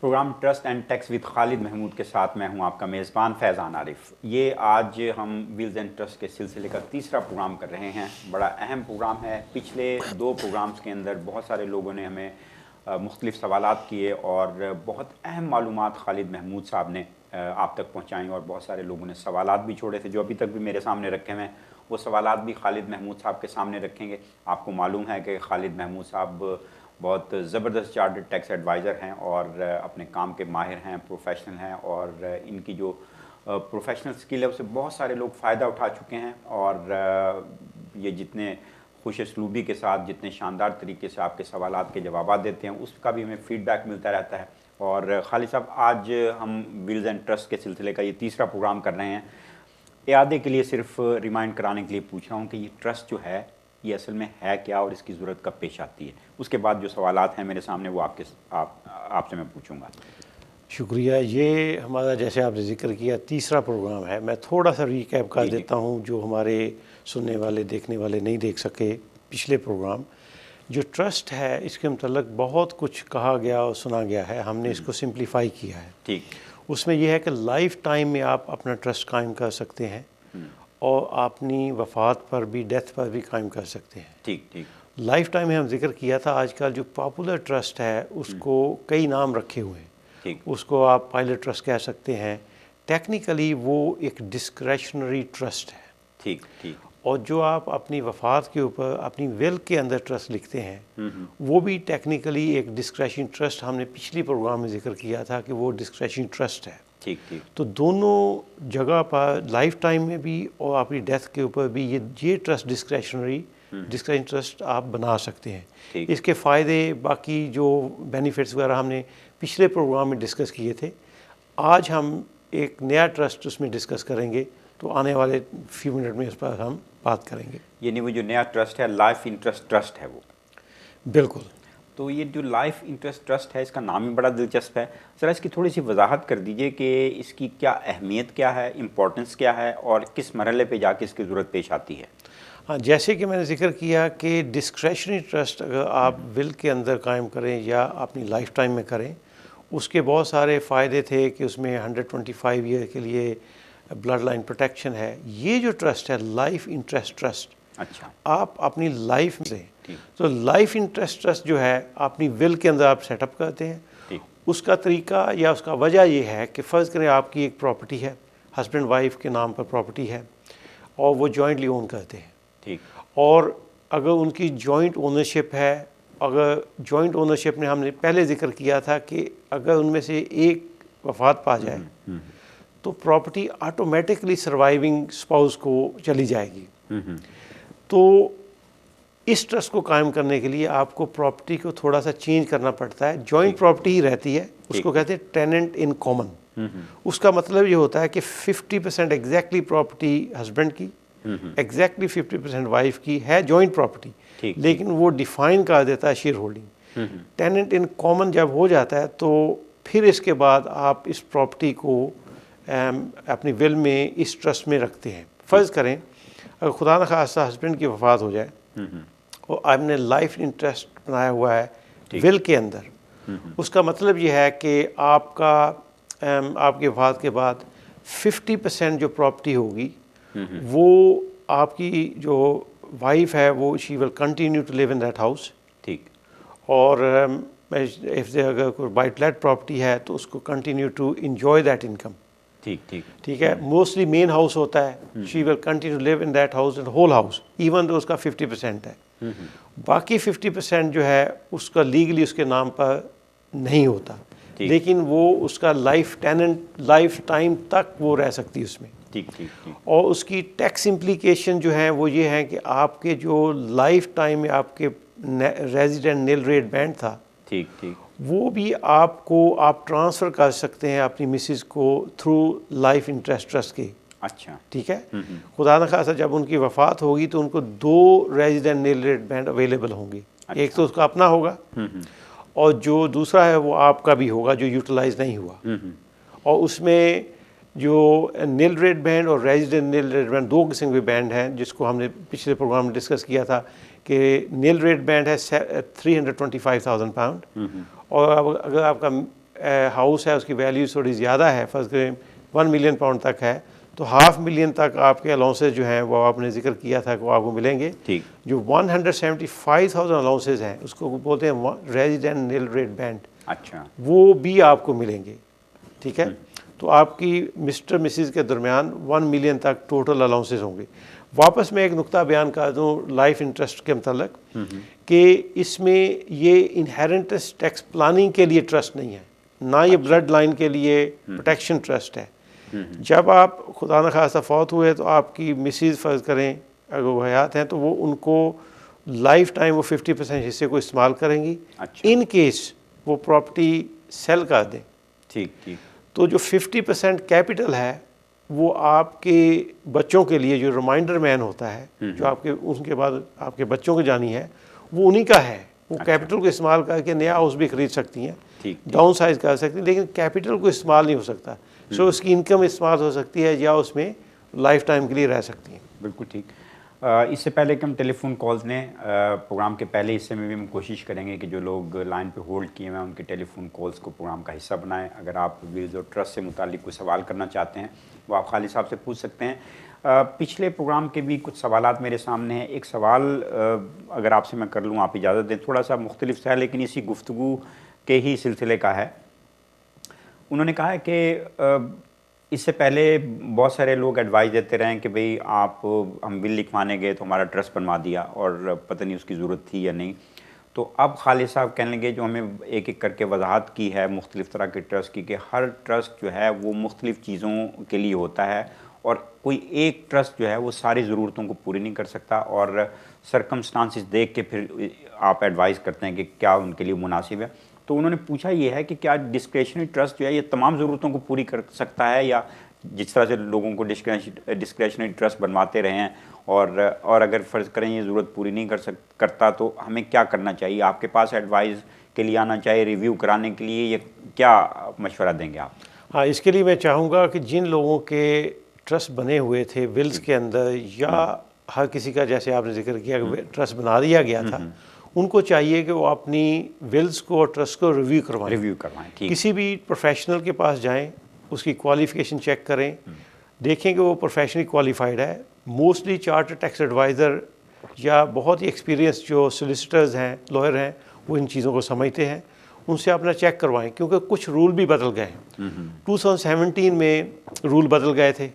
Programme trust and tax with Khalid Mahmood के साथ मैं हूं आपका मेज़बान फैज़ान आरिफ। ये आज हम व्हील्स एंड ट्रस्ट के सिलसिले का तीसरा प्रोग्राम कर रहे हैं। बड़ा अहम प्रोग्राम है। पिछले दो प्रोग्राम्स के अंदर बहुत सारे लोगों ने हमें मुख्तलिफ़ सवालात किए और बहुत अहम मालूमात खालिद महमूद साहब ने आप तक पहुँचाई और बहुत सारे लोगों ने सवालात भी छोड़े थे जो अभी तक भी मेरे सामने रखे हुए हैं। वो सवालात भी खालिद महमूद साहब के सामने रखेंगे। आपको मालूम है कि खालिद महमूद साहब बहुत ज़बरदस्त चार्टर्ड टैक्स एडवाइज़र हैं और अपने काम के माहिर हैं, प्रोफेशनल हैं और इनकी जो प्रोफेशनल स्किल है उससे बहुत सारे लोग फ़ायदा उठा चुके हैं। और ये जितने खुश असलूबी के साथ, जितने शानदार तरीके से आपके सवालात के जवाब देते हैं, उसका भी हमें फ़ीडबैक मिलता रहता है। और खालिद साहब, आज हम व्हील्स एंड ट्रस्ट के सिलसिले का ये तीसरा प्रोग्राम कर रहे हैं। यादे के लिए सिर्फ रिमाइंड कराने के लिए पूछ रहा हूँ कि ये ट्रस्ट जो है ये असल में है क्या और इसकी ज़रूरत कब पेश आती है। उसके बाद जो सवालात हैं मेरे सामने वो आपसे मैं पूछूंगा। शुक्रिया। ये हमारा, जैसे आपने जिक्र किया, तीसरा प्रोग्राम है। मैं थोड़ा सा रिकैप कर देता हूँ जो हमारे सुनने वाले, देखने वाले नहीं देख सके पिछले प्रोग्राम। जो ट्रस्ट है इसके मतलब बहुत कुछ कहा गया और सुना गया है, हमने इसको सिंप्लीफाई किया है। ठीक। उसमें यह है कि लाइफ टाइम में आप अपना ट्रस्ट कायम कर सकते हैं और अपनी वफ़ात पर भी, डेथ पर भी कायम कर सकते हैं। ठीक ठीक। लाइफ टाइम में हम जिक्र किया था। आजकल जो पॉपुलर ट्रस्ट है उसको कई नाम रखे हुए हैं। ठीक। उसको आप पायलट ट्रस्ट कह सकते हैं। टेक्निकली वो एक डिस्क्रेशनरी ट्रस्ट है। ठीक ठीक। और जो आप अपनी वफ़ात के ऊपर अपनी विल के अंदर ट्रस्ट लिखते हैं वो भी टेक्निकली एक डिस्क्रेशन ट्रस्ट, हमने पिछली प्रोग्राम में जिक्र किया था कि वो डिस्क्रेशन ट्रस्ट है। ठीक ठीक। तो दोनों जगह पर लाइफ टाइम में भी और अपनी डेथ के ऊपर भी ये ट्रस्ट डिस्क्रेशनरी ट्रस्ट आप बना सकते हैं। इसके फ़ायदे, बाकी जो बेनिफिट्स वगैरह हमने पिछले प्रोग्राम में डिस्कस किए थे। आज हम एक नया ट्रस्ट उसमें डिस्कस करेंगे, तो आने वाले फ्यू मिनट में इस पर हम बात करेंगे। यानी वो जो नया ट्रस्ट है लाइफ इंटरेस्ट ट्रस्ट है वो। बिल्कुल। तो ये जो लाइफ इंटरेस्ट ट्रस्ट है इसका नाम ही बड़ा दिलचस्प है। ज़रा इसकी थोड़ी सी वजाहत कर दीजिए कि इसकी क्या अहमियत क्या है, इम्पोर्टेंस क्या है और किस मरहले पे जाके इसकी ज़रूरत पेश आती है। हाँ, जैसे कि मैंने जिक्र किया कि डिस्क्रेशनरी ट्रस्ट अगर आप विल के अंदर कायम करें या अपनी लाइफ टाइम में करें, उसके बहुत सारे फ़ायदे थे कि उसमें 125 ईयर के लिए ब्लड लाइन प्रोटेक्शन है। ये जो ट्रस्ट है लाइफ इंटरेस्ट ट्रस्ट, अच्छा, आप अपनी लाइफ से, तो लाइफ इंटरेस्ट ट्रस्ट जो है अपनी विल के अंदर आप सेटअप करते हैं। उसका तरीका या उसका वजह ये है कि फ़र्ज़ करें आपकी एक प्रॉपर्टी है, हस्बैंड वाइफ के नाम पर प्रॉपर्टी है और वो जॉइंटली ओन करते हैं। ठीक। और अगर उनकी जॉइंट ओनरशिप है, अगर जॉइंट ओनरशिप में हमने पहले जिक्र किया था कि अगर उनमें से एक वफ़ात पा जाए तो प्रॉपर्टी ऑटोमेटिकली सर्वाइविंग स्पाउस को चली जाएगी। तो इस ट्रस्ट को कायम करने के लिए आपको प्रॉपर्टी को थोड़ा सा चेंज करना पड़ता है। जॉइंट प्रॉपर्टी ही रहती है, उसको कहते हैं टेनेंट इन कॉमन। उसका मतलब ये होता है कि 50% एग्जैक्टली प्रॉपर्टी हस्बैंड की, एग्जैक्टली 50% वाइफ की है जॉइंट प्रॉपर्टी, लेकिन वो डिफाइन कर देता है shareholding. Tenant in common जब हो जाता है तो फिर इसके बाद आप इस प्रॉपर्टी को अपनी विल में इस ट्रस्ट में रखते हैं। फ़र्ज़ करें अगर खुदा न खास्ता हस्बैंड की वफ़ात हो जाए और आपने लाइफ इंटरेस्ट बनाया हुआ है विल के अंदर, उसका मतलब ये है कि आपके वफ़ात के बाद 50% जो प्रॉपर्टी होगी वो आपकी जो वाइफ है वो she will continue to live in that house. ठीक। और इफ़ अगर कोई बाई फ्लैट प्रॉपर्टी है तो उसको continue to enjoy that income. ठीक ठीक। ठीक है। मोस्टली मेन हाउस होता है, she will continue to live in that house in whole house, even तो उसका 50% है। बाकी 50% जो है उसका लीगली उसके नाम पर नहीं होता, लेकिन वो उसका लाइफ टाइम तक वो रह सकती है उसमें। ठीक ठीक ठीक। और उसकी टैक्स इम्प्लीकेशन जो है वो ये है कि आपके जो लाइफ टाइम में आपके रेजिडेंट नील रेट बैंड था, ठीक ठीक, वो भी आप ट्रांसफ़र कर सकते हैं अपनी मिसेस को थ्रू लाइफ इंटरेस्ट ट्रस्ट के। अच्छा, ठीक है। खुदा न खासा जब उनकी वफ़ात होगी तो उनको 2 resident nil rate band available होंगे। अच्छा। एक तो उसका अपना होगा और जो दूसरा है वो आपका भी होगा जो यूटिलाइज नहीं हुआ। और उसमें जो नील रेट बैंड और रेजिडेंट नील रेट बैंड 2 किस्म के बैंड हैं, जिसको हमने पिछले प्रोग्राम में डिस्कस किया था कि नील रेट बैंड है 325,000 पाउंड और अगर आपका हाउस है उसकी वैल्यू थोड़ी ज़्यादा है, फर्ज करें 1 मिलियन पाउंड तक है, तो 500,000 तक आपके अलाउंसेज जो हैं वो आपने जिक्र किया था कि वो आपको मिलेंगे। ठीक। जो 175,000 अलाउंसेज हैं उसको बोलते हैं रेजिडेंट निल रेट बैंड। अच्छा। वो भी आपको मिलेंगे, ठीक है। तो आपकी मिस्टर मिसिस के दरमियान 1 मिलियन तक टोटल अलाउंसेज होंगे। वापस मैं एक नुक्ता बयान कर दूँ लाइफ इंटरेस्ट के मतलब कि इसमें ये इनहेरेंटेंस टैक्स प्लानिंग के लिए ट्रस्ट नहीं है, ना ये ब्लड लाइन के लिए प्रोटेक्शन ट्रस्ट है। जब आप खुदा न खास्ता फौत हुए तो आपकी मिसिज फ़र्ज़ करें अगर वो हयात हैं तो वो उनको लाइफ टाइम वो 50% हिस्से को इस्तेमाल करेंगी। अच्छा। इन केस वो प्रॉपर्टी सेल कर दें, ठीक ठीक। तो जो 50% कैपिटल है वो आपके बच्चों के लिए, जो रिमाइंडर मैन होता है जो आपके उनके बाद आपके बच्चों को जानी है, वो उन्हीं का है। वो कैपिटल को इस्तेमाल करके नया हाउस भी खरीद सकती हैं, डाउन साइज कर सकती हैं, लेकिन कैपिटल को इस्तेमाल नहीं हो सकता। सो उसकी इनकम इस्तेमाल हो सकती है या उसमें लाइफ टाइम के लिए रह सकती हैं। बिल्कुल ठीक। इससे पहले कि हम टेलीफोन कॉल्स लें, प्रोग्राम के पहले हिस्से में भी हम कोशिश करेंगे कि जो लोग लाइन पे होल्ड किए हुए हैं उनके टेलीफोन कॉल्स को प्रोग्राम का हिस्सा बनाएं। अगर आप विल्स और ट्रस्ट से मुतालिक कोई सवाल करना चाहते हैं वो आप खालिद साहब से पूछ सकते हैं। पिछले प्रोग्राम के भी कुछ सवालात मेरे सामने हैं। एक सवाल अगर आपसे मैं कर लूँ, आप इजाज़त दें, थोड़ा सा मुख्तलिफ सा है लेकिन इसी गुफ्तगू के ही सिलसिले का है। उन्होंने कहा है कि इससे पहले बहुत सारे लोग एडवाइस देते रहे कि भाई आप हम बिल लिखवाने गए तो हमारा ट्रस्ट बनवा दिया और पता नहीं उसकी ज़रूरत थी या नहीं। तो अब खालिद साहब कहने लगे, जो हमें एक एक करके वजाहत की है मुख्तलिफ़ तरह के ट्रस्ट की, कि हर ट्रस्ट जो है वो मुख्तलिफ़ चीज़ों के लिए होता है और कोई एक ट्रस्ट जो है वो सारी ज़रूरतों को पूरी नहीं कर सकता और सरकमस्टांसिस देख के फिर आप एडवाइस करते हैं कि क्या उनके लिए मुनासिब है। तो उन्होंने पूछा ये है कि क्या डिस्क्रेशनरी ट्रस्ट जो है ये तमाम ज़रूरतों को पूरी कर सकता है, या जिस तरह से लोगों को डिस्क्रेशनरी ट्रस्ट बनवाते रहे हैं और अगर फ़र्ज़ करें ये ज़रूरत पूरी नहीं करता तो हमें क्या करना चाहिए? आपके पास एडवाइस के लिए आना चाहिए, रिव्यू कराने के लिए, ये क्या मशवरा देंगे आप? हाँ, इसके लिए मैं चाहूँगा कि जिन लोगों के ट्रस्ट बने हुए थे विल्स के अंदर, या हर किसी का जैसे आपने जिक्र किया कि ट्रस्ट बना दिया गया था, उनको चाहिए कि वो अपनी विल्स को और ट्रस्ट को रिव्यू करवाएं। ठीक। किसी भी प्रोफेशनल के पास जाएं, उसकी क्वालिफ़िकेशन चेक करें, देखें कि वो प्रोफेशनली क्वालिफाइड है। मोस्टली चार्टर्ड टैक्स एडवाइज़र या बहुत ही एक्सपीरियंस जो सोलिसिटर्स हैं, लॉयर हैं, वो इन चीज़ों को समझते हैं, उनसे अपना चेक करवाएं, क्योंकि कुछ रूल भी बदल गए हैं। 2017 में रूल बदल गए थे।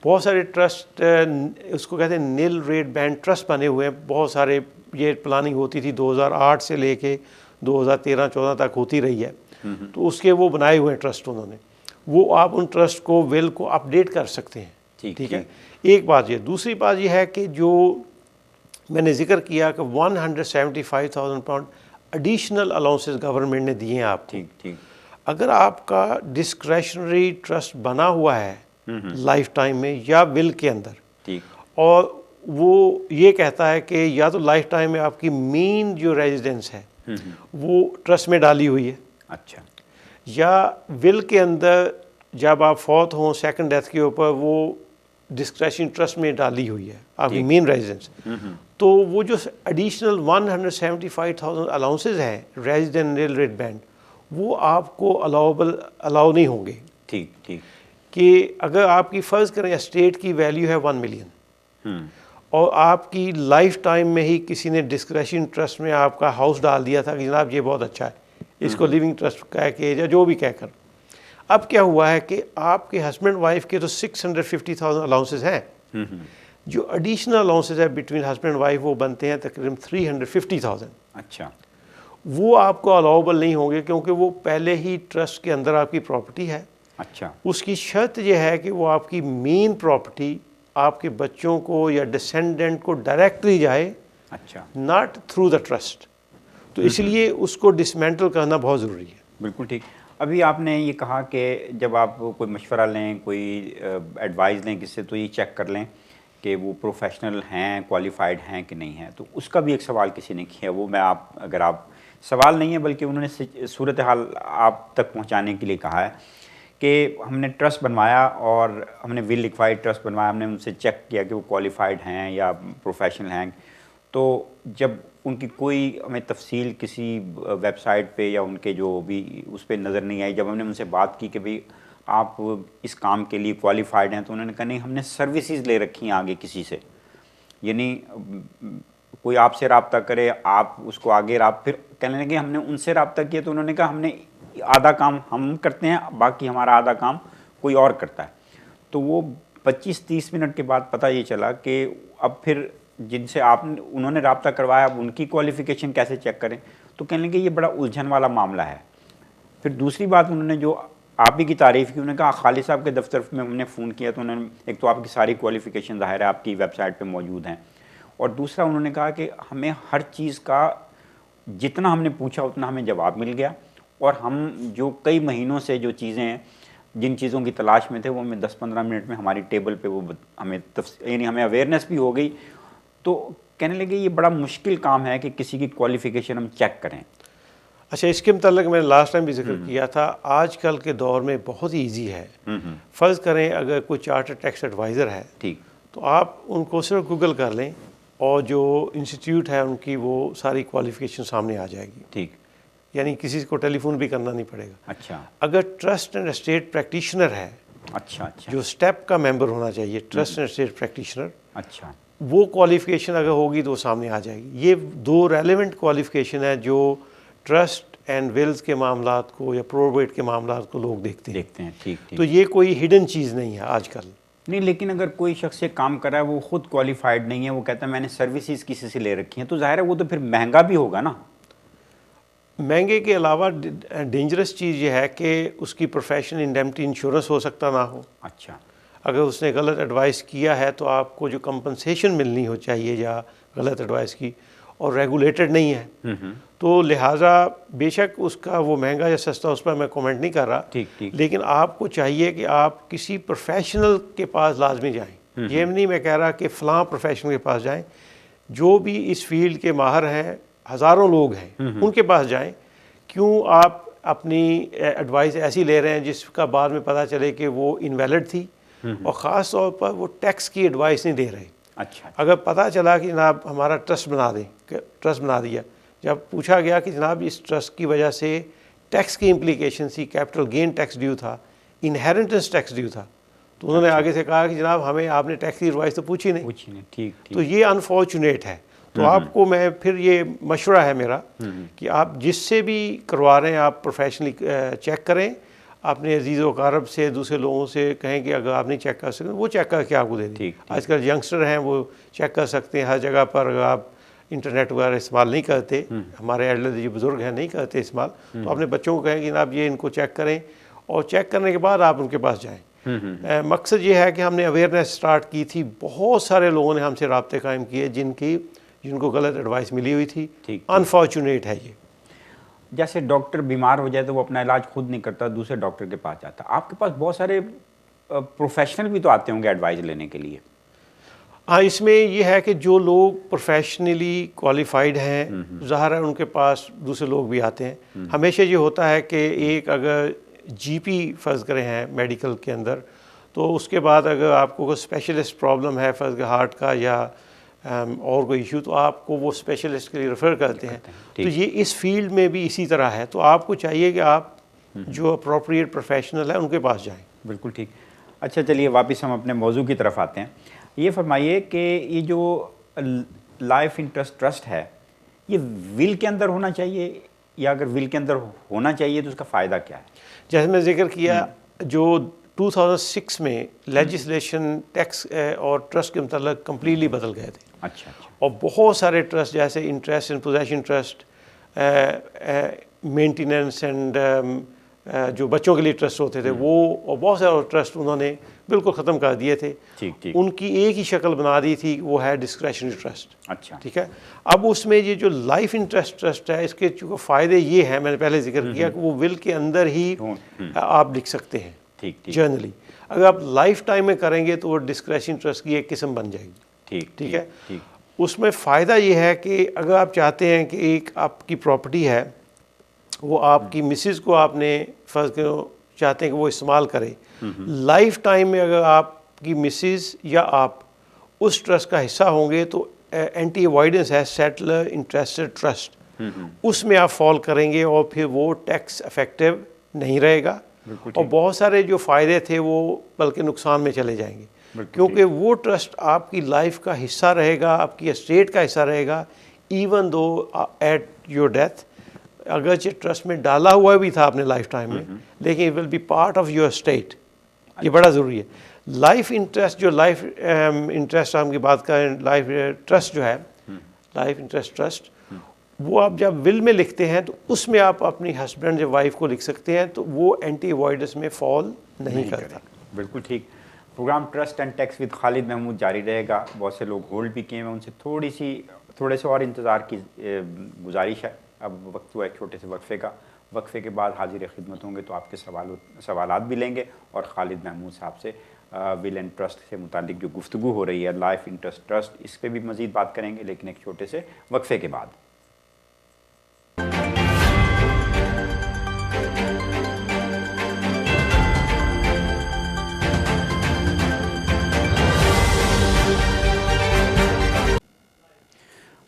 बहुत सारे ट्रस्ट, उसको कहते हैं निल रेट बैंड ट्रस्ट बने हुए हैं। बहुत सारे ये प्लानिंग होती थी 2008 से लेके 2013-14 तक होती रही है, तो उसके वो बनाए हुए हैं ट्रस्ट उन्होंने। वो आप उन ट्रस्ट को विल को अपडेट कर सकते हैं। ठीक है, एक बात ये। दूसरी बात ये है कि जो मैंने जिक्र किया कि 175,000 पाउंड एडिशनल अलाउंसेस गवर्नमेंट ने दिए हैं आपको। ठीक। अगर आपका डिस्क्रेशनरी ट्रस्ट बना हुआ है लाइफ टाइम में या विल के अंदर, ठीक, और वो ये कहता है कि या तो लाइफ टाइम में आपकी मेन जो रेजिडेंस है वो ट्रस्ट में डाली हुई है, अच्छा, या विल के अंदर जब आप फौत हों सेकंड डेथ के ऊपर वो डिस्क्रेशन ट्रस्ट में डाली हुई है आपकी मेन रेजिडेंस, तो वो जो एडिशनल 175,000 अलाउंसेज हैं रेजिडेंट निल रेट बैंड, वो आपको अलाउ नहीं होंगे। ठीक, कि अगर आपकी फ़र्ज़ करें स्टेट की वैल्यू है 1 मिलियन और आपकी लाइफ टाइम में ही किसी ने डिस्क्रेशन ट्रस्ट में आपका हाउस डाल दिया था कि जनाब ये बहुत अच्छा है, इसको लिविंग ट्रस्ट कह के या जो भी कहकर, अब क्या हुआ है कि आपके हस्बैंड वाइफ के तो 650,000 अलाउंसेस हैं, जो एडिशनल अलाउंसेस है बिटवीन हस्बैंड वाइफ वो बनते हैं तकरीबन 350,000। अच्छा, वो आपको अलाउबल नहीं होंगे क्योंकि वो पहले ही ट्रस्ट के अंदर आपकी प्रॉपर्टी है। अच्छा, उसकी शर्त यह है कि वो आपकी मेन प्रॉपर्टी आपके बच्चों को या डिसेंडेंट को डायरेक्टली जाए, अच्छा, नॉट थ्रू द ट्रस्ट। तो इसलिए उसको डिसमेंटल करना बहुत ज़रूरी है। बिल्कुल ठीक। अभी आपने ये कहा कि जब आप कोई मशवरा लें, कोई एडवाइस लें किससे, तो ये चेक कर लें कि वो प्रोफेशनल हैं, क्वालिफाइड हैं कि नहीं हैं। तो उसका भी एक सवाल किसी ने किया, वो मैं अगर आप सवाल नहीं है बल्कि उन्होंने सूरत हाल आप तक पहुँचाने के लिए कहा है कि हमने ट्रस्ट बनवाया और हमने विल लिखवाई, ट्रस्ट बनवाया, हमने उनसे चेक किया कि वो क्वालिफाइड हैं या प्रोफेशनल हैं। तो जब उनकी कोई हमें तफसील किसी वेबसाइट पे या उनके जो भी उस पर नज़र नहीं आई। जब हमने उनसे बात की कि भाई आप इस काम के लिए क्वालिफाइड हैं, तो उन्होंने कहा नहीं, हमने सर्विसेज ले रखी हैं आगे किसी से, यानी कोई आपसे रब्ता करे, आप उसको आगे फिर कहने लगे हमने उनसे रब्ता किया, तो उन्होंने कहा हमने आधा काम हम करते हैं, बाकी हमारा आधा काम कोई और करता है। तो वो 25-30 मिनट के बाद पता ये चला कि अब फिर जिनसे उन्होंने रब्ता करवाया, अब उनकी क्वालिफ़िकेशन कैसे चेक करें, तो कहने लगे ये बड़ा उलझन वाला मामला है। फिर दूसरी बात उन्होंने जो आप ही की तारीफ़ की, उन्होंने कहा खालिद साहब के दफ्तर में हमने फ़ोन किया तो उन्होंने एक तो आपकी सारी क्वालिफ़िकेशन ज़ाहिर है आपकी वेबसाइट पे मौजूद हैं, और दूसरा उन्होंने कहा कि हमें हर चीज़ का जितना हमने पूछा उतना हमें जवाब मिल गया, और हम जो कई महीनों से जो चीज़ें हैं जिन चीज़ों की तलाश में थे वो हमें 10-15 मिनट में हमारी टेबल पे वो हमें यानी हमें अवेयरनेस भी हो गई। तो कहने लगे ये बड़ा मुश्किल काम है कि किसी की क्वालिफ़िकेशन हम चेक करें। अच्छा, इसके मतलब मैंने लास्ट टाइम भी जिक्र किया था, आजकल के दौर में बहुत ही ईजी है। फ़र्ज़ करें अगर कोई चार्टर्ड टैक्स एडवाइज़र है, ठीक, तो आप उनको सिर्फ गूगल कर लें और जो इंस्टीट्यूट है उनकी वो सारी क्वालिफ़िकेशन सामने आ जाएगी। ठीक, यानी किसी को टेलीफोन भी करना नहीं पड़ेगा। अच्छा, अगर ट्रस्ट एंड एस्टेट प्रैक्टिशनर है, अच्छा, जो स्टेप का मेंबर होना चाहिए, ट्रस्ट एंड एस्टेट प्रैक्टिशनर, अच्छा, वो क्वालिफ़िकेशन अगर होगी तो वो सामने आ जाएगी। ये दो रेलेवेंट क्वालिफ़िकेशन है जो ट्रस्ट एंड विल्स के मामलात को या प्रोबेट के मामलात को लोग देखते हैं। ठीक, तो ये कोई हिडन चीज़ नहीं है आजकल। नहीं, लेकिन अगर कोई शख्स एक काम कर रहा है, वो खुद क्वालिफाइड नहीं है, वो कहता है मैंने सर्विसेज किसी से ले रखी हैं, तो जाहिर है वो तो फिर महंगा भी होगा ना। महंगे के अलावा डेंजरस चीज़ ये है कि उसकी प्रोफेशनल इंडेमनिटी इंश्योरेंस हो सकता ना हो। अच्छा, अगर उसने गलत एडवाइस किया है तो आपको जो कंपनसेशन मिलनी हो चाहिए या गलत एडवाइस की, और रेगुलेटेड नहीं है, तो लिहाजा बेशक उसका वो महंगा या सस्ता, उस पर मैं कमेंट नहीं कर रहा। ठीक, लेकिन आपको चाहिए कि आप किसी प्रोफेशनल के पास लाजमी जाएं। ये नहीं मैं कह रहा कि फ़लाँ प्रोफेशनल के पास जाएं, जो भी इस फील्ड के माहर हैं, हज़ारों लोग हैं, उनके पास जाएं। क्यों आप अपनी एडवाइस ऐसी ले रहे हैं जिसका बाद में पता चले कि वो इनवैलिड थी, और ख़ास तौर पर वो टैक्स की एडवाइस नहीं दे रहे। अच्छा, अगर पता चला कि जनाब हमारा ट्रस्ट बना दें, ट्रस्ट बना दिया, जब पूछा गया कि जनाब इस ट्रस्ट की वजह से टैक्स की इम्प्लीकेशन थी, कैपिटल गेन टैक्स ड्यू था, इनहेरिटेंस टैक्स ड्यू था, तो उन्होंने आगे से कहा कि जनाब हमें आपने टैक्स की एडवाइस तो पूछी नहीं। ठीक, तो ये अनफॉर्चुनेट है। तो आपको मैं फिर ये मशवरा है मेरा कि आप जिससे भी करवा रहे हैं आप प्रोफेशनली चेक करें, अपने अजीज़ व कारब से, दूसरे लोगों से कहें कि अगर आप नहीं चेक कर सकते वो चेक करके आपको दे दें। आजकल यंगस्टर हैं वो चेक कर सकते हैं हर जगह पर। अगर आप इंटरनेट वगैरह इस्तेमाल नहीं करते, हमारे एल्डर जो बुज़ुर्ग हैं नहीं करते इस्तेमाल, तो अपने बच्चों को कहें कि आप ये इनको चेक करें, और चेक करने के बाद आप उनके पास जाएँ। मकसद ये है कि हमने अवेयरनेस स्टार्ट की थी, बहुत सारे लोगों ने हमसे राब्ते कायम किए जिनको गलत एडवाइस मिली हुई थी। अनफॉर्चुनेट है ये। जैसे डॉक्टर बीमार हो जाए तो वो अपना इलाज खुद नहीं करता, दूसरे डॉक्टर के पास जाता। आपके पास बहुत सारे प्रोफेशनल भी तो आते होंगे एडवाइस लेने के लिए। हाँ, इसमें ये है कि जो लोग प्रोफेशनली क्वालिफाइड हैं, ज़ाहिर है उनके पास दूसरे लोग भी आते हैं। हमेशा ये होता है कि एक अगर जीपी फ़र्ज़ करें हैं मेडिकल के अंदर, तो उसके बाद अगर आपको कोई स्पेशलिस्ट प्रॉब्लम है, फ़र्ज़ के हार्ट का या और कोई इशू, तो आपको वो स्पेशलिस्ट के लिए रेफ़र करते हैं। तो ये इस फील्ड में भी इसी तरह है। तो आपको चाहिए कि आप जो अप्रोप्रिएट प्रोफेशनल है उनके पास जाएं। बिल्कुल ठीक। अच्छा, चलिए वापस हम अपने मौजू की तरफ आते हैं। ये फरमाइए कि ये जो लाइफ इंटरेस्ट ट्रस्ट है, ये विल के अंदर होना चाहिए, या अगर विल के अंदर होना चाहिए तो उसका फ़ायदा क्या है? जैसे मैं जिक्र किया, जो 2006 में लेजिस्लेशन टैक्स और ट्रस्ट के मतलब कम्प्लीटली बदल गए थे। अच्छा, और बहुत सारे ट्रस्ट जैसे interest in possession trust, maintenance and जो बच्चों के लिए ट्रस्ट होते थे वो, और बहुत सारे ट्रस्ट उन्होंने बिल्कुल ख़त्म कर दिए थे। ठीक। उनकी एक ही शक्ल बना दी थी, वो है डिस्क्रेशनरी ट्रस्ट। अच्छा, ठीक है। अब उसमें ये जो लाइफ इंटरेस्ट ट्रस्ट है, इसके जो फ़ायदे ये हैं, मैंने पहले जिक्र किया कि वो विल के अंदर ही आप लिख सकते हैं। ठीक। जनरली अगर आप लाइफ टाइम में करेंगे तो वो डिस्क्रेशनरी ट्रस्ट की एक किस्म बन जाएगी। ठीक है। उसमें फ़ायदा ये है कि अगर आप चाहते हैं कि एक आपकी प्रॉपर्टी है, वो आपकी मिसेस को आपने फ़र्ज़ करो चाहते हैं कि वो इस्तेमाल करे, लाइफ टाइम में अगर आपकी मिसेस या आप उस ट्रस्ट का हिस्सा होंगे तो एंटी अवॉइडेंस है, सेटलर इंटरेस्टेड ट्रस्ट, उसमें आप फॉल करेंगे और फिर वो टैक्स इफेक्टिव नहीं रहेगा और बहुत सारे जो फ़ायदे थे वो बल्कि नुकसान में चले जाएंगे, क्योंकि वो ट्रस्ट आपकी लाइफ का हिस्सा रहेगा, आपकी एस्टेट का हिस्सा रहेगा, even though at your death. अगरचे ट्रस्ट में डाला हुआ भी था अपने लाइफ टाइम में, लेकिन it will be part of your estate. ये बड़ा ज़रूरी है। लाइफ इंटरेस्ट, जो लाइफ इंटरेस्ट हम की बात करें, लाइफ ट्रस्ट जो है, लाइफ इंटरेस्ट ट्रस्ट, वो आप जब विल में लिखते हैं तो उसमें आप अपनी हस्बैंड या वाइफ को लिख सकते हैं, तो वो एंटी अवॉइडेंस में फॉल नहीं करता। बिल्कुल ठीक। Programme trust and tax with Khalid Mahmood जारी रहेगा। बहुत से लोग होल्ड भी किए हैं, उनसे थोड़े से और इंतज़ार की गुजारिश है। अब वक्त हुआ एक छोटे से वक्फे का। वक्फे के बाद हाजिर खिदमत होंगे तो आपके सवालात भी लेंगे और खालिद महमूद साहब से विल एंड ट्रस्ट से मुतालिक जो गुफ्तगू हो रही है, लाइफ इंटरेस्ट ट्रस्ट, इस पर भी मज़ीद बात करेंगे, लेकिन एक छोटे से वक्फे के बाद।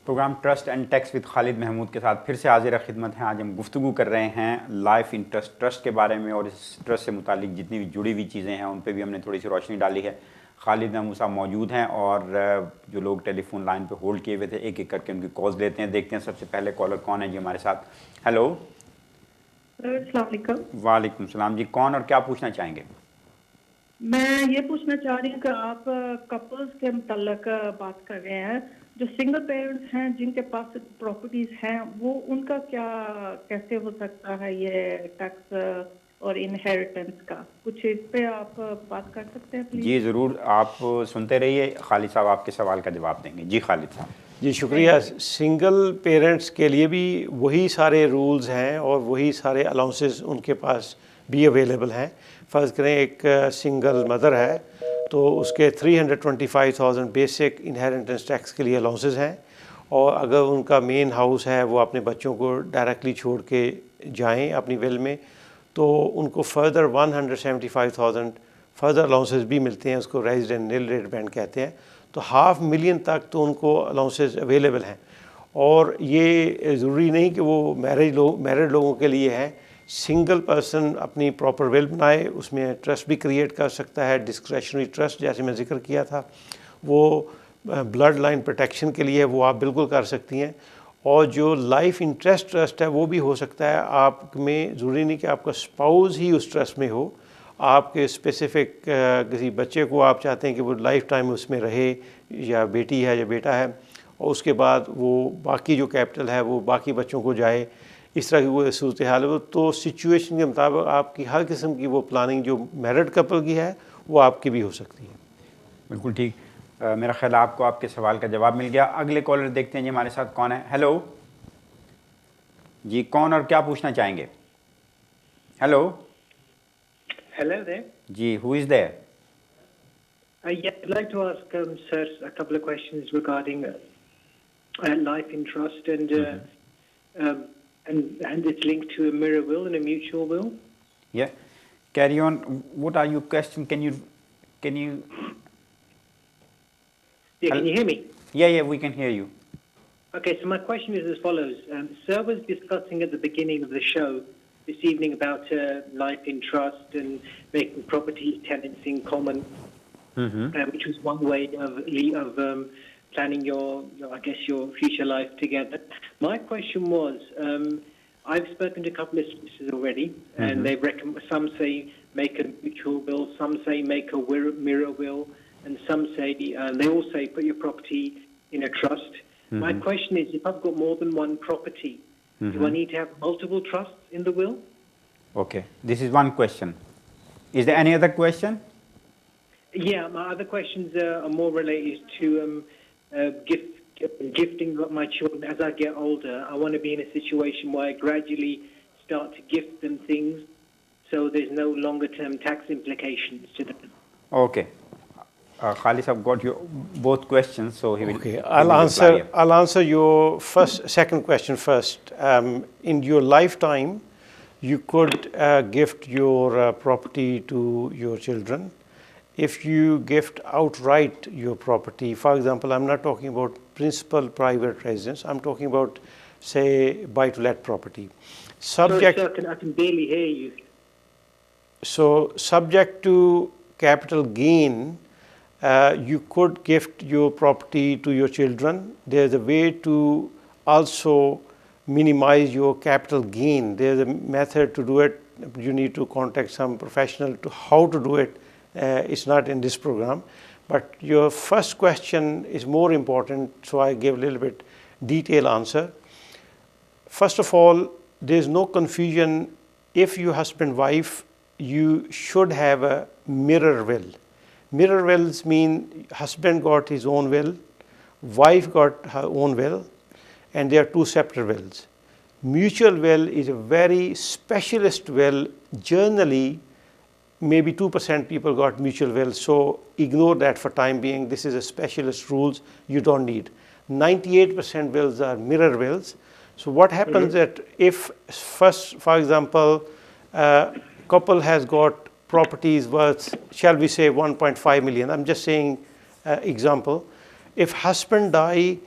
Programme trust and tax with Khalid Mahmood के साथ फिर से हाजिर खिदमत हैं। आज हम गुफ्तगू कर रहे हैं लाइफ इंटरेस्ट ट्रस्ट के बारे में और इस ट्रस्ट से मुतालिक जितनी भी जुड़ी हुई चीज़ें हैं उन पे भी हमने थोड़ी सी रोशनी डाली है। खालिद महमूद साहब मौजूद हैं और जो लोग टेलीफोन लाइन पे होल्ड किए हुए थे एक एक करके उनकी कॉल्स लेते हैं। देखते हैं सबसे पहले कॉलर कौन है जी हमारे साथ। हेलो, वालेकुम सलाम जी, कौन और क्या पूछना चाहेंगे? मैं ये पूछना चाह रही हूँ कि आप कपल्स के मुतल्लिक बात कर रहे हैं, जो सिंगल पेरेंट्स हैं जिनके पास प्रॉपर्टीज हैं, वो उनका क्या कैसे हो सकता है ये टैक्स और इनहेरिटेंस का, कुछ इस पे आप बात कर सकते हैं प्लीज? जी ज़रूर, आप सुनते रहिए, खालिद साहब आपके सवाल का जवाब देंगे। जी खालिद साहब। जी शुक्रिया। सिंगल पेरेंट्स के लिए भी वही सारे रूल्स हैं और वही सारे अलाउंसेस उनके पास भी अवेलेबल हैं। फ़र्ज़ करें एक सिंगल मदर है तो उसके 325,000 बेसिक इनहेरिटेंस टैक्स के लिए अलाउंसेस हैं, और अगर उनका मेन हाउस है वो अपने बच्चों को डायरेक्टली छोड़ के जाएं अपनी विल में, तो उनको फर्दर 175,000 फर्दर अलाउंसेस भी मिलते हैं, उसको रेजिडेंट निल रेट बैंड कहते हैं। तो 500,000 तक तो उनको अलाउंसेस अवेलेबल हैं। और ये ज़रूरी नहीं कि वो मैरिड लोगों के लिए है। सिंगल पर्सन अपनी प्रॉपर विल बनाए, उसमें ट्रस्ट भी क्रिएट कर सकता है, डिस्क्रेशनरी ट्रस्ट जैसे मैं जिक्र किया था, वो ब्लड लाइन प्रोटेक्शन के लिए वो आप बिल्कुल कर सकती हैं। और जो लाइफ इंटरेस्ट ट्रस्ट है वो भी हो सकता है, आप में ज़रूरी नहीं कि आपका स्पाउस ही उस ट्रस्ट में हो, आपके स्पेसिफ़िक किसी बच्चे को आप चाहते हैं कि वो लाइफ टाइम उसमें रहे, या बेटी है या बेटा है, और उसके बाद वो बाकी जो कैपिटल है वो बाकी बच्चों को जाए, इस तरह की वो सूरत हाल है। तो सिचुएशन के मुताबिक आपकी हर किस्म की वो प्लानिंग जो मैरिड कपल की है वो आपकी भी हो सकती है। बिल्कुल ठीक। मेरा ख्याल आपको आपके सवाल का जवाब मिल गया। अगले कॉलर देखते हैं जी हमारे साथ कौन है। हेलो जी, कौन और क्या पूछना चाहेंगे? Hello Hello there. जी, who is there? Yeah, I'd like to ask sir a couple of questions regarding life in trust and it's linked to a mirror will and a mutual will. Yeah, carry on. What are your questions? Can you Yeah, can you hear me? Yeah, we can hear you. Okay, so my question is as follows. Sir was discussing at the beginning of the show this evening about life in trust and making property tenants in common, which was one way of planning your future life together. My question was, I've spoken to a couple of solicitors already, and some say make a mutual will, some say make a mirror will, and some say they all say put your property in a trust. My question is, if I've got more than one property, do I need to have multiple trusts in the will? Okay, this is one question. Is there any other question? Yeah, my other questions are more related to gifting my children as I get older. I want to be in a situation where I gradually start to gift them things, so there's no longer-term tax implications to them. Okay. Khalid have got your both questions, so he will. Okay, I'll answer your second question first. In your lifetime, you could gift your property to your children. If you gift outright your property, for example, I'm not talking about principal private residence. I'm talking about, say, buy-to-let property. Sorry, sir, I can barely hear you. So subject to capital gain, you could gift your property to your children. There's a way to also minimize your capital gain. There's a method to do it. You need to contact some professional to how to do it. It's not in this program. But your first question is more important, so I give a little bit detailed answer. First of all, there's no confusion. If you husband-wife, you should have a mirror will. Mirror wills mean husband got his own will, wife got her own will, and they are two separate wills. Mutual will is a very specialist will. Generally, maybe 2% people got mutual will, so ignore that for time being. This is a specialist rules you don't need. 98% wills are mirror wills. So what happens that if first, for example, couple has got properties worth, shall we say, 1.5 million. I'm just saying example. If husband die,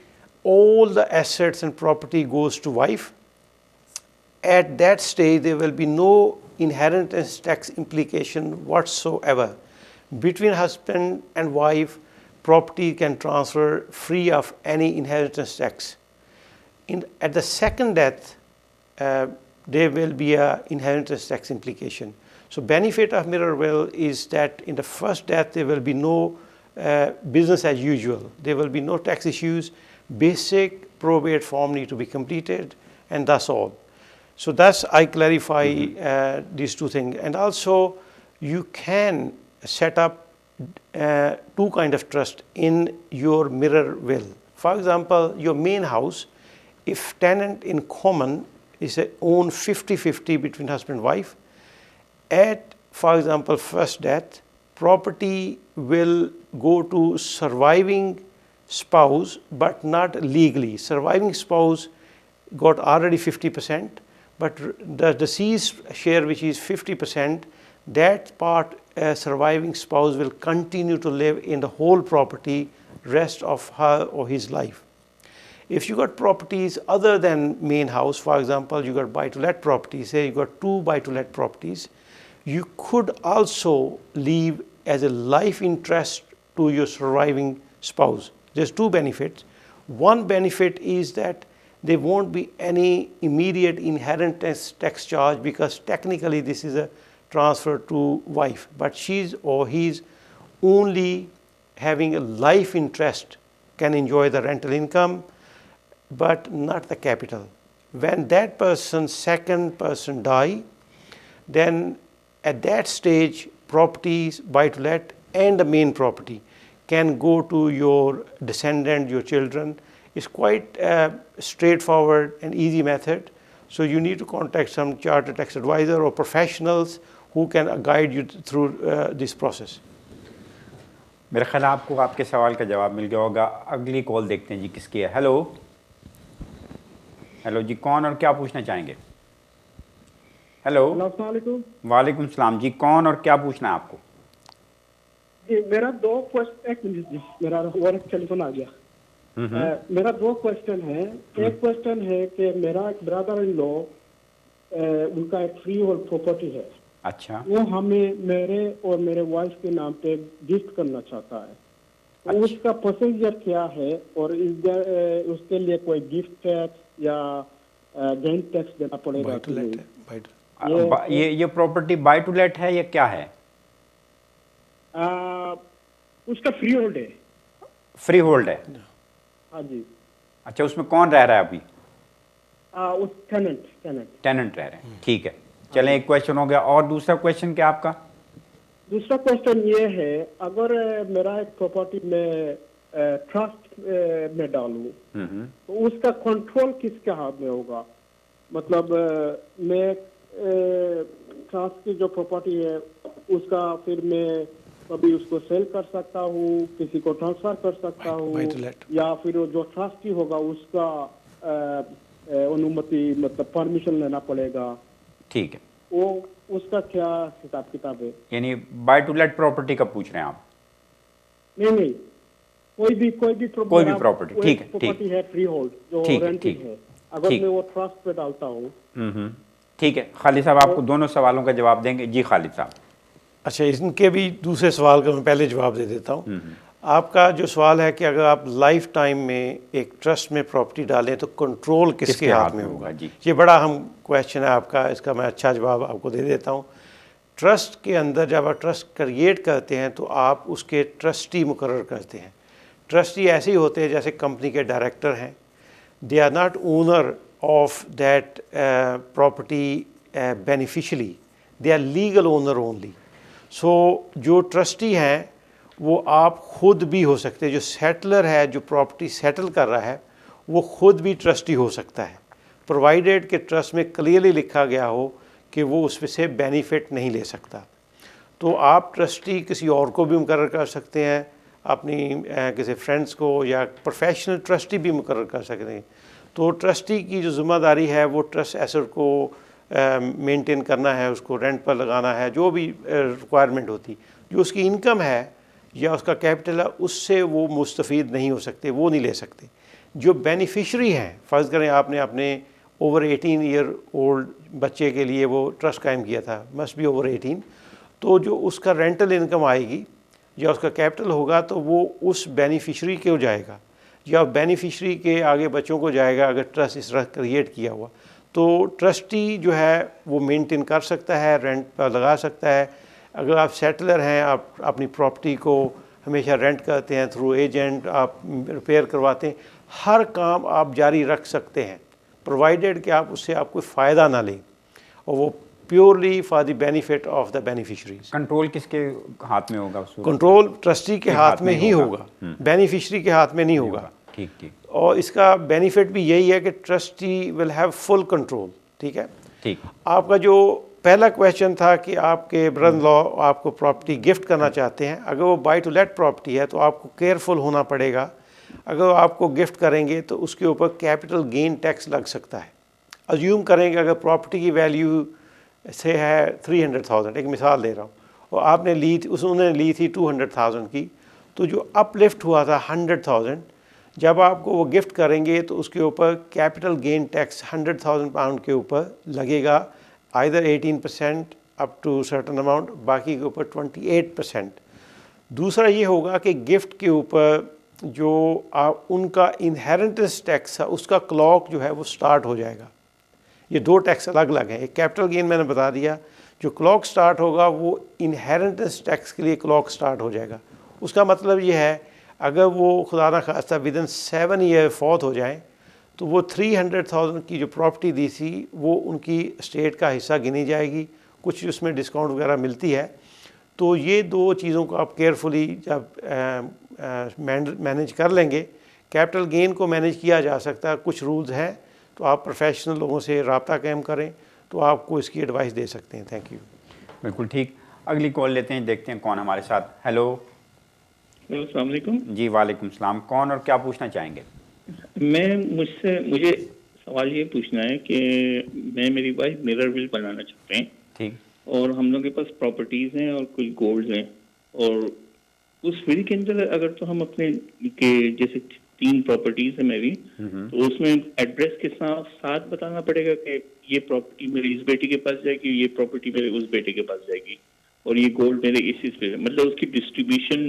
all the assets and property goes to wife. At that stage, there will be no inheritance tax implication whatsoever. Between husband and wife, property can transfer free of any inheritance tax. At the second death, there will be an inheritance tax implication. So benefit of mirror will is that in the first death, there will be no business as usual. There will be no tax issues. Basic probate form need to be completed, and that's all. So that's, I clarify these two things. And also, you can set up two kind of trust in your mirror will. For example, your main house, if tenant in common is own 50-50 between husband and wife, at, for example, first death, property will go to surviving spouse, but not legally. Surviving spouse got already 50%, but the deceased share, which is 50%, that part, surviving spouse will continue to live in the whole property rest of her or his life. If you got properties other than main house, for example, you got buy-to-let properties, say you got 2 buy-to-let properties, you could also leave as a life interest to your surviving spouse. There's 2 benefits. One benefit is that there won't be any immediate inheritance tax charge, because technically this is a transfer to wife, but she's or he's only having a life interest, can enjoy the rental income, but not the capital. When that person, second person die, then at that stage, properties, buy-to-let and the main property can go to your descendant, your children. It's quite a straightforward and easy method. So you need to contact some chartered tax advisor or professionals who can guide you through this process. मेरा ख्याल आपको आपके सवाल का जवाब मिल गया होगा। अगली कॉल देखते हैं जी किसकी है। हेलो हेलो जी, कौन और क्या पूछना चाहेंगे? हेलो, वालेकुम सलाम जी, कौन और क्या पूछना है आपको? जी मेरा 2 क्वेश्चन, एक मिनट जी, मेरा और टेलीफोन आ गया। मेरा 2 क्वेश्चन है। एक क्वेश्चन है कि मेरा एक ब्रदर इन लॉ, उनका एक फ्री होल्ड प्रॉपर्टी है। अच्छा। वो हमें मेरे और मेरे वाइफ के नाम पे गिफ्ट करना चाहता है। अच्छा। उसका प्रोसीजर क्या है और उसके लिए कोई गिफ्ट टैक्स या गेन टैक्स देना पड़ेगा? ये प्रॉपर्टी बाय टू लेट है या क्या है? उसका फ्री होल्ड है। फ्री होल्ड है? हाँ जी। अच्छा, उसमें कौन रह रहा है अभी? उस टेनेंट रह रहे हैं। ठीक है, चलें, एक क्वेश्चन हो गया। और दूसरा क्वेश्चन क्या आपका? दूसरा क्वेश्चन ये है, अगर मेरा एक प्रॉपर्टी में ट्रस्ट में डालूं तो उसका कंट्रोल किसके हाथ में होगा? मतलब मैं ट्रस्ट की जो प्रॉपर्टी है उसका फिर मैं कभी उसको सेल कर सकता हूँ, किसी को ट्रांसफर कर सकता हूँ, या फिर जो ट्रस्टी होगा उसका अनुमति, मतलब परमिशन लेना पड़ेगा? ठीक है, वो उसका क्या हिसाब किताब है? यानी बाय टू लेट प्रॉपर्टी का पूछ रहे हैं आप? नहीं, कोई भी प्रॉपर्टी, ठीक है, प्रॉपर्टी है फ्री होल्ड जो ठीक है, रेंटेड ठीक है, अगर ठीक। मैं वो ट्रस्ट पे डालता हूँ। ठीक है, खालिद साहब आपको दोनों सवालों का जवाब देंगे। जी खालिद साहब। अच्छा, इनके भी दूसरे सवाल का मैं पहले जवाब दे देता हूँ। आपका जो सवाल है कि अगर आप लाइफ टाइम में एक ट्रस्ट में प्रॉपर्टी डालें तो कंट्रोल किसके हाथ में होगा? जी, ये बड़ा अहम क्वेश्चन है आपका, इसका मैं अच्छा जवाब आपको दे देता हूँ। ट्रस्ट के अंदर जब आप ट्रस्ट क्रिएट करते हैं तो आप उसके ट्रस्टी मुकर्रर करते हैं। ट्रस्टी ऐसे ही होते हैं जैसे कंपनी के डायरेक्टर हैं। They are not owner of that property beneficially, they are legal owner only. So जो ट्रस्टी हैं वो आप खुद भी हो सकते हैं। जो सेटलर है, जो प्रॉपर्टी सेटल कर रहा है, वो खुद भी ट्रस्टी हो सकता है, प्रोवाइडेड के ट्रस्ट में क्लियरली लिखा गया हो कि वो उसमें से बेनिफिट नहीं ले सकता। तो आप ट्रस्टी किसी और को भी मुकर्रर कर सकते हैं, अपनी किसी फ्रेंड्स को, या प्रोफेशनल ट्रस्टी भी मुकर्रर कर सकते हैं। तो ट्रस्टी की जो ज़िम्मेदारी है वो ट्रस्ट एसेट को मेंटेन करना है, उसको रेंट पर लगाना है, जो भी रिक्वायरमेंट होती। जो उसकी इनकम है या उसका कैपिटल है उससे वो मुस्तफ़ीद नहीं हो सकते, वो नहीं ले सकते। जो बेनिफिशरी हैं, फ़र्ज़ करें आपने अपने ओवर 18 ईयर ओल्ड बच्चे के लिए वो ट्रस्ट कायम किया था, मस्ट बी ओवर 18, तो जो उसका रेंटल इनकम आएगी या उसका कैपिटल होगा तो वो उस बेनिफिशरी को जाएगा या बेनिफिशरी के आगे बच्चों को जाएगा, अगर ट्रस्ट इस तरह क्रिएट किया हुआ। तो ट्रस्टी जो है वो मेंटेन कर सकता है, रेंट पर लगा सकता है। अगर आप सेटलर हैं, आप अपनी प्रॉपर्टी को हमेशा रेंट करते हैं थ्रू एजेंट, आप रिपेयर करवाते हैं, हर काम आप जारी रख सकते हैं, प्रोवाइडेड कि आप उससे आप कोई फ़ायदा ना लें, और वो purely for the benefit of the beneficiaries. Control किसके हाथ में होगा? कंट्रोल ट्रस्टी के हाथ में ही होगा, बेनिफिशरी के हाथ में नहीं होगा। ठीक ठीक। और इसका बेनिफिट भी यही है कि trustee will have full control. ठीक है, ठीक। आपका जो पहला क्वेश्चन था कि आपके ब्रदर लॉ आपको प्रॉपर्टी गिफ्ट करना चाहते हैं, अगर वो बाय टू लेट प्रॉपर्टी है तो आपको केयरफुल होना पड़ेगा। अगर आपको गिफ्ट करेंगे तो उसके ऊपर कैपिटल गेन टैक्स लग सकता है। अज्यूम करेंगे अगर प्रॉपर्टी की वैल्यू से है 300,000, एक मिसाल दे रहा हूँ, और आपने ली थी, उन्होंने ली थी 200,000 की, तो जो अपलिफ्ट हुआ था 100,000, जब आपको वो गिफ्ट करेंगे तो उसके ऊपर कैपिटल गेन टैक्स 100,000 पाउंड के ऊपर लगेगा, either 18% up to certain amount, बाकी के ऊपर 28%। दूसरा ये होगा कि गिफ्ट के ऊपर जो उनका इनहेरिटेंस टैक्स है उसका क्लॉक जो है वो स्टार्ट हो जाएगा। ये दो टैक्स अलग अलग हैं। एक कैपिटल गेन मैंने बता दिया, जो क्लॉक स्टार्ट होगा वो इनहेरिटेंस टैक्स के लिए क्लॉक स्टार्ट हो जाएगा। उसका मतलब ये है अगर वो खुदा ना खास्ता विदिन 7 ईयर फौत हो जाएं तो वो 300,000 की जो प्रॉपर्टी दी थी वो उनकी स्टेट का हिस्सा गिनी जाएगी, कुछ उसमें डिस्काउंट वगैरह मिलती है। तो ये दो चीज़ों को आप केयरफुली जब मैनेज कर लेंगे, कैपिटल गेन को मैनेज किया जा सकता है। कुछ रूल्स हैं, तो आप प्रोफेशनल लोगों से रब्ता कायम करें तो आपको इसकी एडवाइस दे सकते हैं। Thank you. बिल्कुल ठीक। अगली कॉल लेते हैं, देखते हैं कौन हमारे साथ। हेलो। अस्सलाम वालेकुम। जी वालेकुम सलाम। कौन और क्या पूछना चाहेंगे? मुझे सवाल ये पूछना है कि मेरी वाइफ मिरर विल बनाना चाहते हैं। ठीक। और हम लोग के पास प्रॉपर्टीज हैं और कुछ गोल्ड हैं, और उस विल के अंदर अगर तो हम अपने के जैसे 3 प्रॉपर्टीज है मेरी, तो उसमें एड्रेस के साथ बताना पड़ेगा कि ये प्रॉपर्टी मेरी इस बेटे के पास जाएगी, ये प्रॉपर्टी मेरे उस बेटे के पास जाएगी, और ये गोल्ड मेरे इस पे, मतलब उसकी डिस्ट्रीब्यूशन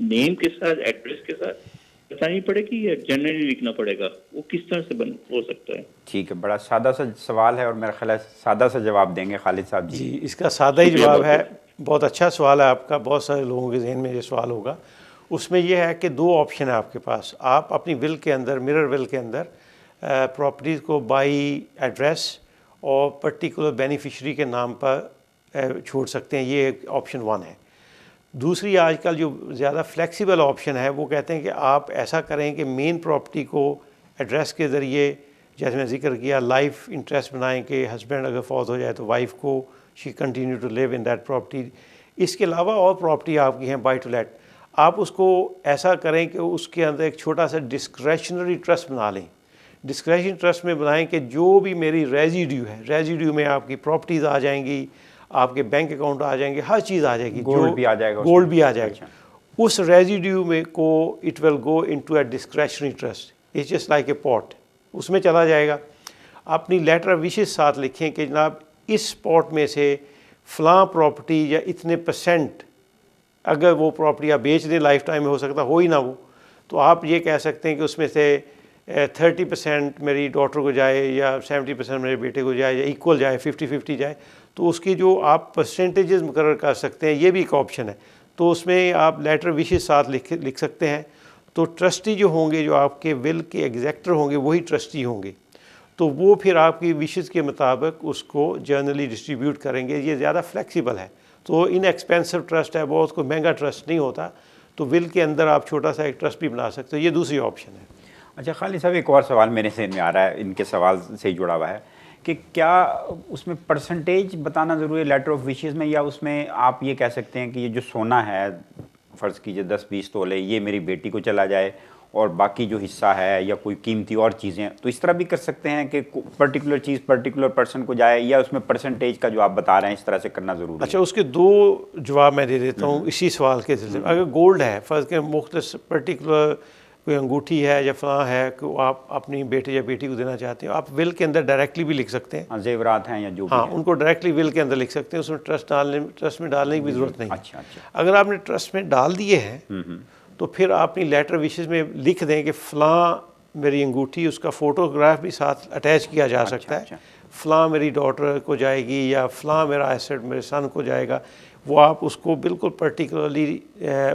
नेम के साथ एड्रेस के साथ बतानी पड़ेगी या जनरली लिखना पड़ेगा? वो किस तरह से हो सकता है? ठीक है, बड़ा सादा सा सवाल है और मेरा ख्याल है सादा सा जवाब देंगे खालिद साहब जी। जी, इसका सादा ही जवाब है। बहुत अच्छा सवाल है आपका, बहुत सारे लोगों के जहन में ये सवाल होगा। उसमें यह है कि 2 ऑप्शन है आपके पास। आप अपनी विल के अंदर, मिरर विल के अंदर प्रॉपर्टीज़ को बाई एड्रेस और पर्टिकुलर बेनिफिशरी के नाम पर छोड़ सकते हैं। ये एक ऑप्शन 1 है। दूसरी आजकल जो ज़्यादा फ्लेक्सिबल ऑप्शन है वो कहते हैं कि आप ऐसा करें कि मेन प्रॉपर्टी को एड्रेस के ज़रिए, जैसे मैं जिक्र किया, लाइफ इंटरेस्ट बनाएं कि हस्बैंड अगर फौत हो जाए तो वाइफ को she continue to live in that property. इसके अलावा और प्रॉपर्टी आपकी हैं बाय टू लेट, आप उसको ऐसा करें कि उसके अंदर एक छोटा सा डिस्क्रेशनरी ट्रस्ट बना लें। डिस्क्रेशनरी ट्रस्ट में बनाएं कि जो भी मेरी रेजिड्यू है, रेजिड्यू में आपकी प्रॉपर्टीज़ आ जाएंगी, आपके बैंक अकाउंट आ जाएंगे, हर चीज़ आ जाएगी, गोल्ड भी आ जाएगा, गोल्ड भी आ जाएगा। उस रेजिड्यू में को it will go into a discretionary trust, it's just like a pot, उसमें चला जाएगा। अपनी लेटर ऑफ विशेस साथ लिखें कि जनाब इस पॉट में से फ़लाँ प्रॉपर्टी या इतने परसेंट, अगर वो प्रॉपर्टी आप बेच दें लाइफ टाइम में, हो सकता हो ही ना वो, तो आप ये कह सकते हैं कि उसमें से 30% मेरी डॉटर को जाए या 70% मेरे बेटे को जाए या इक्वल जाए, 50-50 जाए, तो उसकी जो आप परसेंटेजेस मुकर्रर कर सकते हैं, ये भी एक ऑप्शन है। तो उसमें आप लेटर विशेस साथ लिख सकते हैं। तो ट्रस्टी जो होंगे, जो आपके विल के एग्जैक्टर होंगे, वही ट्रस्टी होंगे, तो वो फिर आपकी विशेस के मुताबिक उसको जर्नली डिस्ट्रीब्यूट करेंगे। ये ज़्यादा फ्लेक्सिबल है, तो इनएक्सपेंसिव ट्रस्ट है, बहुत कोई महंगा ट्रस्ट नहीं होता, तो विल के अंदर आप छोटा सा एक ट्रस्ट भी बना सकते हो। ये दूसरी ऑप्शन है। अच्छा खालिद साहब, एक और सवाल मेरे से में आ रहा है, इनके सवाल से जुड़ा हुआ है कि क्या उसमें परसेंटेज बताना ज़रूरी है लेटर ऑफ विशेस में, या उसमें आप ये कह सकते हैं कि ये जो सोना है, फ़र्ज़ कीजिए 10-20 तोले, ये मेरी बेटी को चला जाए और बाकी जो हिस्सा है या कोई कीमती और चीज़ें, तो इस तरह भी कर सकते हैं कि पर्टिकुलर चीज़ पर्टिकुलर पर्सन को जाए, या उसमें परसेंटेज का जो आप बता रहे हैं इस तरह से करना ज़रूरी अच्छा, उसके दो जवाब मैं दे देता हूँ इसी सवाल के सिलसिले में। अगर गोल्ड है, फ़र्ज़ के मुख्तस पर्टिकुलर कोई अंगूठी है या फलां है कि आप अपनी बेटे या बेटी को देना चाहते हो, आप विल के अंदर डायरेक्टली भी लिख सकते हैं। हाँ, जेवरात हैं या जो भी हाँ, है। उनको डायरेक्टली विल के अंदर लिख सकते हैं, उसमें ट्रस्ट में डालने की भी ज़रूरत नहीं। अच्छा अच्छा। अगर आपने ट्रस्ट में डाल दिए हैं तो फिर आप अपनी लेटर विशेस में लिख दें कि फ़लाँ मेरी अंगूठी, उसका फ़ोटोग्राफ भी साथ अटैच किया जा सकता है, अच्छा। फ़लाँ मेरी डॉटर को जाएगी या फ़लाँ मेरा एसेट मेरे सन को जाएगा। वो आप उसको बिल्कुल पर्टिकुलरली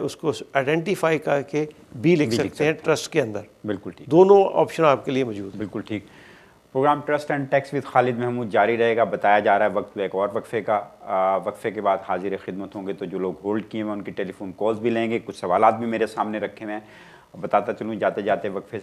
उसको आइडेंटिफाई करके भी लिख सकते हैं ट्रस्ट के अंदर। बिल्कुल ठीक, दोनों ऑप्शन आपके लिए मौजूद है। बिल्कुल ठीक। Programme trust and tax with Khalid Mahmood जारी रहेगा। बताया जा रहा है वक्त एक और वक्फे का, वक्फे के बाद हाजिर खिदमत होंगे। तो जो लोग होल्ड किए हैं उनकी टेलीफोन कॉल्स भी लेंगे, कुछ सवालात भी मेरे सामने रखे हुए हैं। बताता चलूँ जाते जाते वक्फे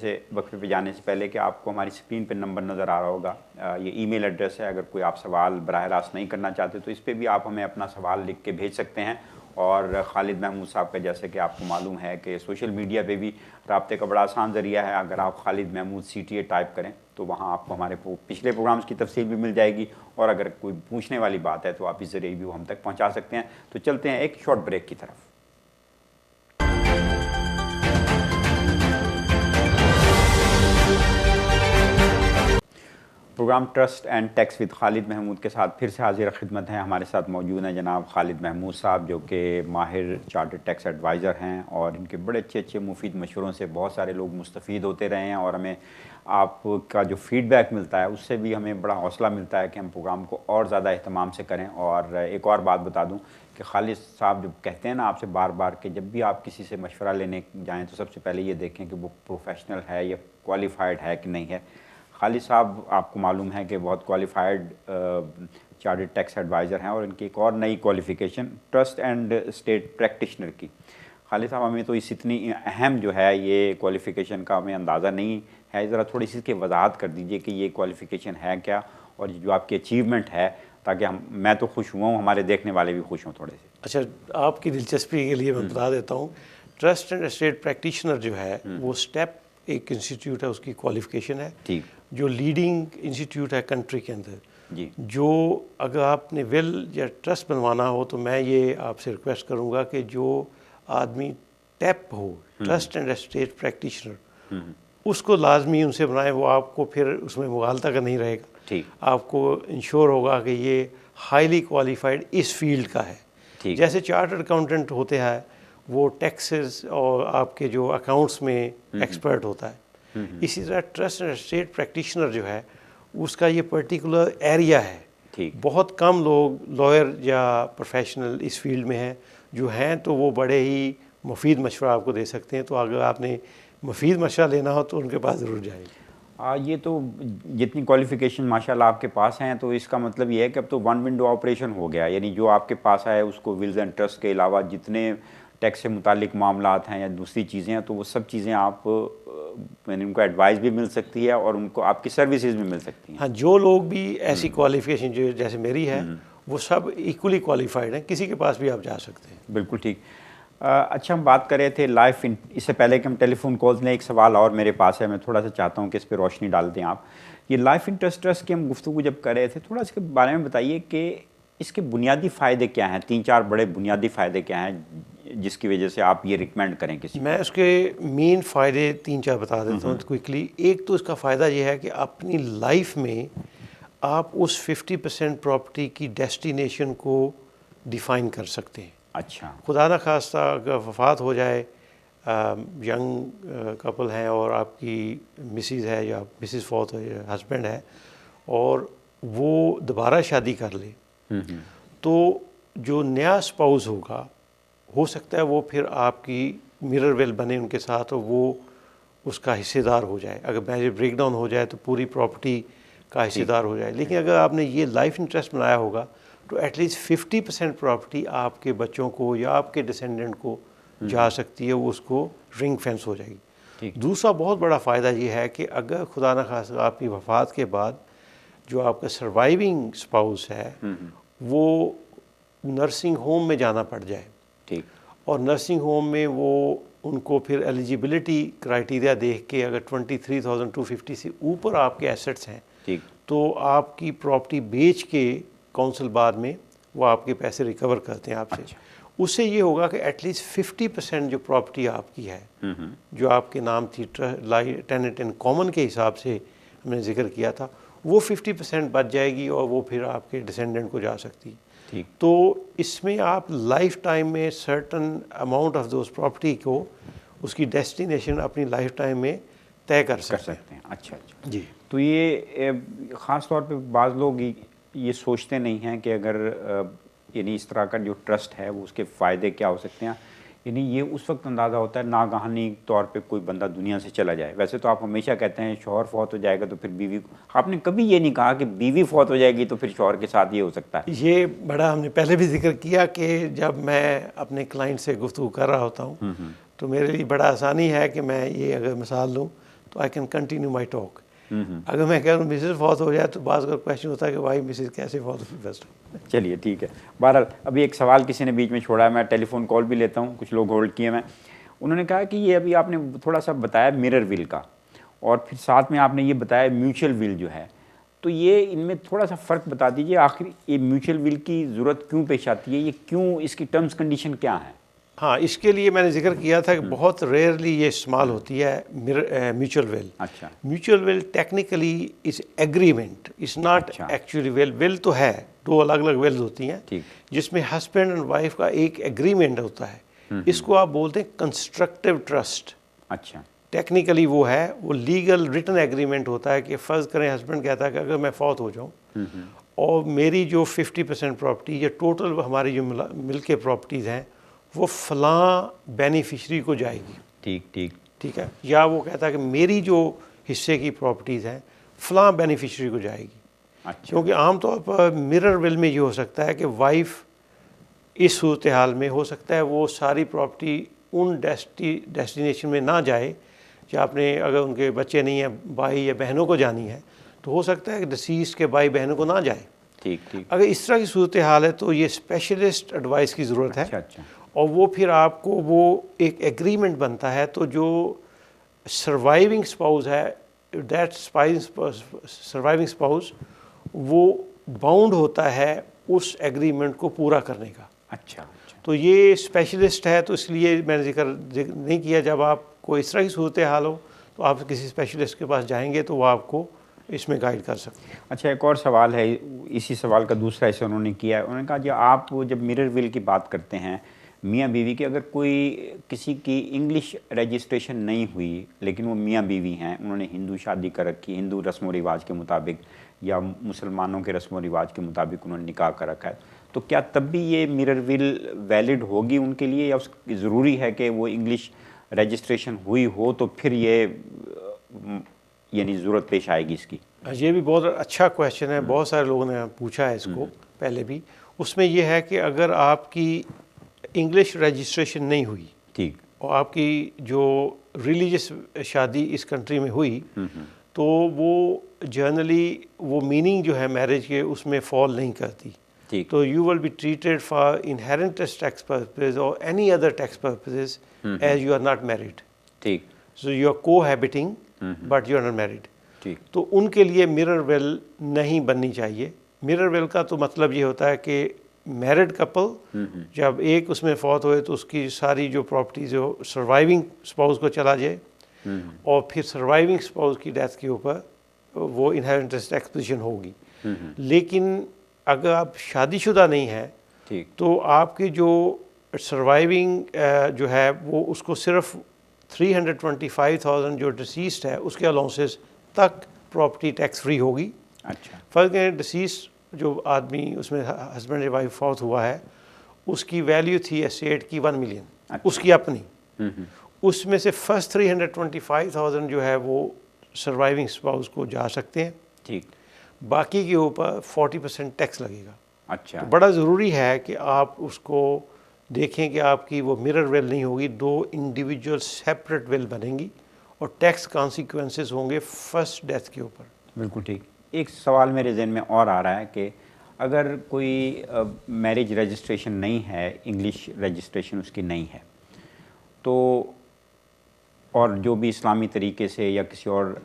पे जाने से पहले कि आपको हमारी स्क्रीन पे नंबर नज़र आ रहा होगा, ये ईमेल एड्रेस है। अगर कोई आप सवाल बराह रास्त नहीं करना चाहते तो इस पर भी आप हमें अपना सवाल लिख के भेज सकते हैं। और खालिद महमूद साहब का, जैसे कि आपको मालूम है कि सोशल मीडिया पे भी राब्ते का बड़ा आसान ज़रिया है। अगर आप खालिद महमूद CTA टाइप करें तो वहाँ आपको हमारे पिछले प्रोग्राम्स की तफसील भी मिल जाएगी, और अगर कोई पूछने वाली बात है तो आप इस ज़रिए भी वो हम तक पहुँचा सकते हैं। तो चलते हैं एक शॉर्ट ब्रेक की तरफ। Programme trust and tax with Khalid Mahmood के साथ फिर से हाजिर खिदमत हैं। हमारे साथ मौजूद हैं जनाब खालिद महमूद साहब, जो कि माहिर चार्टर्ड टैक्स एडवाइज़र हैं, और इनके बड़े अच्छे मुफीद मशवरों से बहुत सारे लोग मुस्तफ़ीद होते रहे हैं। और हमें आपका जो फ़ीडबैक मिलता है उससे भी हमें बड़ा हौसला मिलता है कि हम प्रोग्राम को और ज़्यादा अहतमाम से करें। और एक और बात बता दूँ कि खालिद साहब जब कहते हैं ना आपसे बार बार कि जब भी आप किसी से मशवरा लेने जाएँ तो सबसे पहले ये देखें कि वो प्रोफेशनल है या क्वालिफाइड है कि नहीं है। खालिद साहब आपको मालूम है कि बहुत क्वालिफाइड चार्टर्ड टैक्स एडवाइज़र हैं, और इनकी एक और नई qualification trust and state practitioner की। खालिद साहब, हमें तो इस इतनी अहम जो है ये क्वालिफ़िकेशन का हमें अंदाज़ा नहीं है, ज़रा थोड़ी सी इसकी वजाहत कर दीजिए कि ये क्वालिफ़िकेशन है क्या, और जो आपकी अचीवमेंट है, ताकि मैं तो खुश हुआ हूँ, हमारे देखने वाले भी खुश हों थोड़े से। अच्छा, आपकी दिलचस्पी के लिए मैं बता देता हूँ, ट्रस्ट एंड स्टेट प्रैक्टिशनर जो है वो स्टेप एक इंस्टीट्यूट है, उसकी क्वालिफ़िकेशन है, ठीक, जो लीडिंग इंस्टीट्यूट है कंट्री के अंदर जी। जो अगर आपने विल या ट्रस्ट बनवाना हो तो मैं ये आपसे रिक्वेस्ट करूँगा कि जो आदमी टैप हो ट्रस्ट एंड स्टेट प्रैक्टिशनर, उसको लाजमी उनसे बनाए। वो आपको फिर उसमें मुगालता का नहीं रहेगा, ठीक, आपको इंश्योर होगा कि ये हाईली क्वालिफाइड इस फील्ड का है। ठीक, जैसे चार्टर्ड अकाउंटेंट होते हैं वो टैक्सेस और आपके जो अकाउंट्स में एक्सपर्ट होता है, इसी तरह ट्रस्ट एंड स्टेट प्रैक्टिशनर जो है उसका ये पर्टिकुलर एरिया है। ठीक, बहुत कम लोग लॉयर या प्रोफेशनल इस फील्ड में हैं, जो हैं तो वो बड़े ही मुफीद मशवरा आपको दे सकते हैं। तो अगर आपने मुफीद मशवरा लेना हो तो उनके पास ज़रूर जाएंगे। ये तो जितनी क्वालिफ़िकेशन माशाल्लाह आपके पास हैं, तो इसका मतलब ये है कि अब तो वन विंडो ऑपरेशन हो गया, यानी जो आपके पास है उसको विल्स एंड ट्रस्ट के अलावा जितने टैक्स से मुतालिक मामलात हैं या दूसरी चीज़ें हैं, तो वो सब चीज़ें आप यानी उनको एडवाइस भी मिल सकती है और उनको आपकी सर्विसेज भी मिल सकती हैं। हाँ, जो लोग भी ऐसी क्वालिफ़िकेशन जो जैसे मेरी है वो सब इक्वली क्वालिफाइड हैं, किसी के पास भी आप जा सकते हैं। बिल्कुल ठीक। अच्छा, हम बात कर रहे थे लाइफ इससे पहले कि हम टेलीफोन कॉल्स लें, एक सवाल और मेरे पास है, मैं थोड़ा सा चाहता हूँ कि इस पर रोशनी डाल दें आप। ये लाइफ इंटरेस्ट ट्रस्ट की हम गुफ्तगू जब कर रहे थे, थोड़ा इसके बारे में बताइए कि इसके बुनियादी फ़ायदे क्या हैं, 3-4 बड़े बुनियादी फ़ायदे क्या हैं जिसकी वजह से आप ये रिकमेंड करें किसी मैं उसके मेन फ़ायदे 3-4 बता देता हूँ क्विकली। एक तो इसका फ़ायदा ये है कि अपनी लाइफ में आप उस 50% प्रॉपर्टी की डेस्टिनेशन को डिफ़ाइन कर सकते हैं। अच्छा, खुदा न खास्ता अगर वफ़ात हो जाए, यंग कपल हैं और आपकी मिसिज़ है या मिसिज़ फौत हो या हस्बैंड है और वो दोबारा शादी कर ले, तो जो नया स्पाउस होगा हो सकता है वो फिर आपकी मिरर वेल बने उनके साथ और वो उसका हिस्सेदार हो जाए। अगर मैरिज ब्रेक डाउन हो जाए तो पूरी प्रॉपर्टी का हिस्सेदार हो जाए। लेकिन अगर आपने ये लाइफ इंटरेस्ट बनाया होगा तो एटलीस्ट 50% प्रॉपर्टी आपके बच्चों को या आपके डिसेंडेंट को जा सकती है, वो उसको रिंग फेंस हो जाएगी। दूसरा बहुत बड़ा फ़ायदा ये है कि अगर खुदा न खास्ता आपकी वफ़ात के बाद जो आपका सर्वाइविंग स्पाउस है वो नर्सिंग होम में जाना पड़ जाए, ठीक, और नर्सिंग होम में वो उनको फिर एलिजिबिलिटी क्राइटेरिया देख के अगर 23,250 से ऊपर आपके एसेट्स हैं, ठीक, तो आपकी प्रॉपर्टी बेच के काउंसिल बाद में वो आपके पैसे रिकवर करते हैं आपसे। अच्छा। उससे ये होगा कि एटलीस्ट 50% जो प्रॉपर्टी आपकी है जो आपके नाम थी टेनेंट इन कॉमन के हिसाब से हमने जिक्र किया था, वो 50% बच जाएगी और वो फिर आपके डिसेंडेंट को जा सकती है। ठीक, तो इसमें आप लाइफ टाइम में certain amount of those property को उसकी डेस्टिनेशन अपनी लाइफ टाइम में तय कर सकते हैं। अच्छा अच्छा जी। तो ये ख़ास तौर पे बाज़ लोग ये सोचते नहीं हैं कि अगर यानी इस तरह का जो ट्रस्ट है वो उसके फ़ायदे क्या हो सकते हैं, यानी ये उस वक्त अंदाज़ा होता है नागहानी तौर पे कोई बंदा दुनिया से चला जाए। वैसे तो आप हमेशा कहते हैं शौहर फौत हो जाएगा तो फिर बीवी को, आपने कभी ये नहीं कहा कि बीवी फौत हो जाएगी तो फिर शौहर के साथ ये हो सकता है। ये बड़ा हमने पहले भी जिक्र किया कि जब मैं अपने क्लाइंट से गुफ्तगू कर रहा होता हूँ तो मेरे लिए बड़ा आसानी है कि मैं ये अगर मिसाल लूँ तो I can continue my talk. अगर मैं कह रहा हूँ मिसेज फौत हो जाए तो बात का क्वेश्चन होता है कि भाई मिसेज कैसे फौत हुई बेस्ट। चलिए ठीक है। बहरहाल अभी एक सवाल किसी ने बीच में छोड़ा है, मैं टेलीफोन कॉल भी लेता हूँ, कुछ लोग होल्ड किए मैं। उन्होंने कहा कि ये अभी आपने थोड़ा सा बताया मिरर विल का और फिर साथ में आपने ये बताया म्यूचुअल विल जो है, तो ये इनमें थोड़ा सा फ़र्क बता दीजिए। आखिर ये म्यूचुअल विल की ज़रूरत क्यों पेश आती है, ये क्यों, इसकी टर्म्स कंडीशन क्या है? हाँ, इसके लिए मैंने जिक्र किया था कि बहुत रेयरली ये इस्तेमाल होती है म्यूचुअल विल। अच्छा, mutual will technically is agreement, is not actually will. Will तो है, दो अलग अलग विल्स होती हैं ठीक, जिसमें हस्बैंड एंड वाइफ का एक एग्रीमेंट होता है। इसको आप बोलते हैं कंस्ट्रक्टिव ट्रस्ट। अच्छा, टेक्निकली वो है, वो लीगल रिटन एग्रीमेंट होता है कि फ़र्ज़ करें हस्बैंड कहता है कि अगर मैं फौत हो जाऊँ और मेरी जो 50% प्रॉपर्टी या टोटल हमारी जो मिल के प्रॉपर्टीज़ हैं वो फ़लाँ बेनिफिशरी को जाएगी। ठीक ठीक ठीक है, या वो कहता है कि मेरी जो हिस्से की प्रॉपर्टीज़ हैं फ़लाँ बेनिफिशरी को जाएगी। अच्छा, क्योंकि आमतौर पर मिरर विल में ये हो सकता है कि वाइफ इस सूरत हाल में हो सकता है वो सारी प्रॉपर्टी उन डेस्टिनेशन में ना जाए, या आपने अगर उनके बच्चे नहीं हैं भाई या बहनों को जानी है तो हो सकता है कि डिसीज़ के भाई बहनों को ना जाए। ठीक ठीक, अगर इस तरह की सूरत हाल है तो ये स्पेशलिस्ट एडवाइस की ज़रूरत है। अच्छा अच्छा, और वो फिर आपको वो एक एग्रीमेंट बनता है, तो जो सर्वाइविंग स्पाउस है दैट सर्वाइविंग स्पाउस वो बाउंड होता है उस एग्रीमेंट को पूरा करने का। अच्छा अच्छा, तो ये स्पेशलिस्ट है, तो इसलिए मैंने जिक्र नहीं किया। जब आपको इस तरह की सूरत हाल हो तो आप किसी स्पेशलिस्ट के पास जाएंगे तो वो आपको इसमें गाइड कर सकते हैं। अच्छा, एक और सवाल है, इसी सवाल का दूसरा हिस्सा उन्होंने किया है। उन्होंने कहा जो आप जब मिरर विल की बात करते हैं मियाँ बीवी की, अगर कोई किसी की इंग्लिश रजिस्ट्रेशन नहीं हुई लेकिन वो मियाँ बीवी हैं, उन्होंने हिंदू शादी कर रखी, हिंदू रस्म व रिवाज के मुताबिक या मुसलमानों के रस्म व रिवाज के मुताबिक उन्होंने निकाह कर रखा है, तो क्या तब भी ये मिरर विल वैलिड होगी उनके लिए, या उसकी ज़रूरी है कि वो इंग्लिश रजिस्ट्रेशन हुई हो तो फिर ये यानी ज़रूरत पेश आएगी इसकी? ये भी बहुत अच्छा क्वेश्चन है, बहुत सारे लोगों ने पूछा है इसको पहले भी। उसमें यह है कि अगर आपकी इंग्लिश रजिस्ट्रेशन नहीं हुई, ठीक, और आपकी जो रिलीजियस शादी इस कंट्री में हुई, तो वो जनरली वो मीनिंग जो है मैरिज के उसमें फॉल नहीं करती। ठीक, तो you will be treated for inheritance tax purposes or any other tax purposes as you are not married. ठीक, so you are cohabiting but you are not married. ठीक, तो उनके लिए मिरर विल नहीं बननी चाहिए। मिरर विल का तो मतलब ये होता है कि मैरिड कपल जब एक उसमें फौत हुए तो उसकी सारी जो प्रॉपर्टीज हो सर्वाइविंग स्पाउस को चला जाए, और फिर सर्वाइविंग स्पाउस की डेथ के ऊपर वो इनहेरिटेंस टैक्स पोजीशन होगी। लेकिन अगर आप शादीशुदा नहीं हैं तो आपके जो सर्वाइविंग जो है वो उसको सिर्फ 325,000 जो डिसीस्ड है उसके अलाउंसेस तक प्रॉपर्टी टैक्स फ्री होगी। अच्छा, फ़र्क है डिसीज जो आदमी उसमें हस्बैंड या वाइफ फौत हुआ है उसकी वैल्यू थी एस्टेट की 1 मिलियन, अच्छा। उसकी अपनी, उसमें से फर्स्ट 325,000 जो है वो सर्वाइविंग स्पाउस को जा सकते हैं, ठीक, बाकी के ऊपर 40% टैक्स लगेगा। अच्छा, तो बड़ा ज़रूरी है कि आप उसको देखें कि आपकी वो मिरर विल नहीं होगी, 2 इंडिविजुअल सेपरेट विल बनेंगी और टैक्स कॉन्सिक्वेंसेस होंगे फर्स्ट डेथ के ऊपर। बिल्कुल ठीक। एक सवाल मेरे जहन में और आ रहा है कि अगर कोई मैरिज रजिस्ट्रेशन नहीं है, इंग्लिश रजिस्ट्रेशन उसकी नहीं है, तो और जो भी इस्लामी तरीके से या किसी और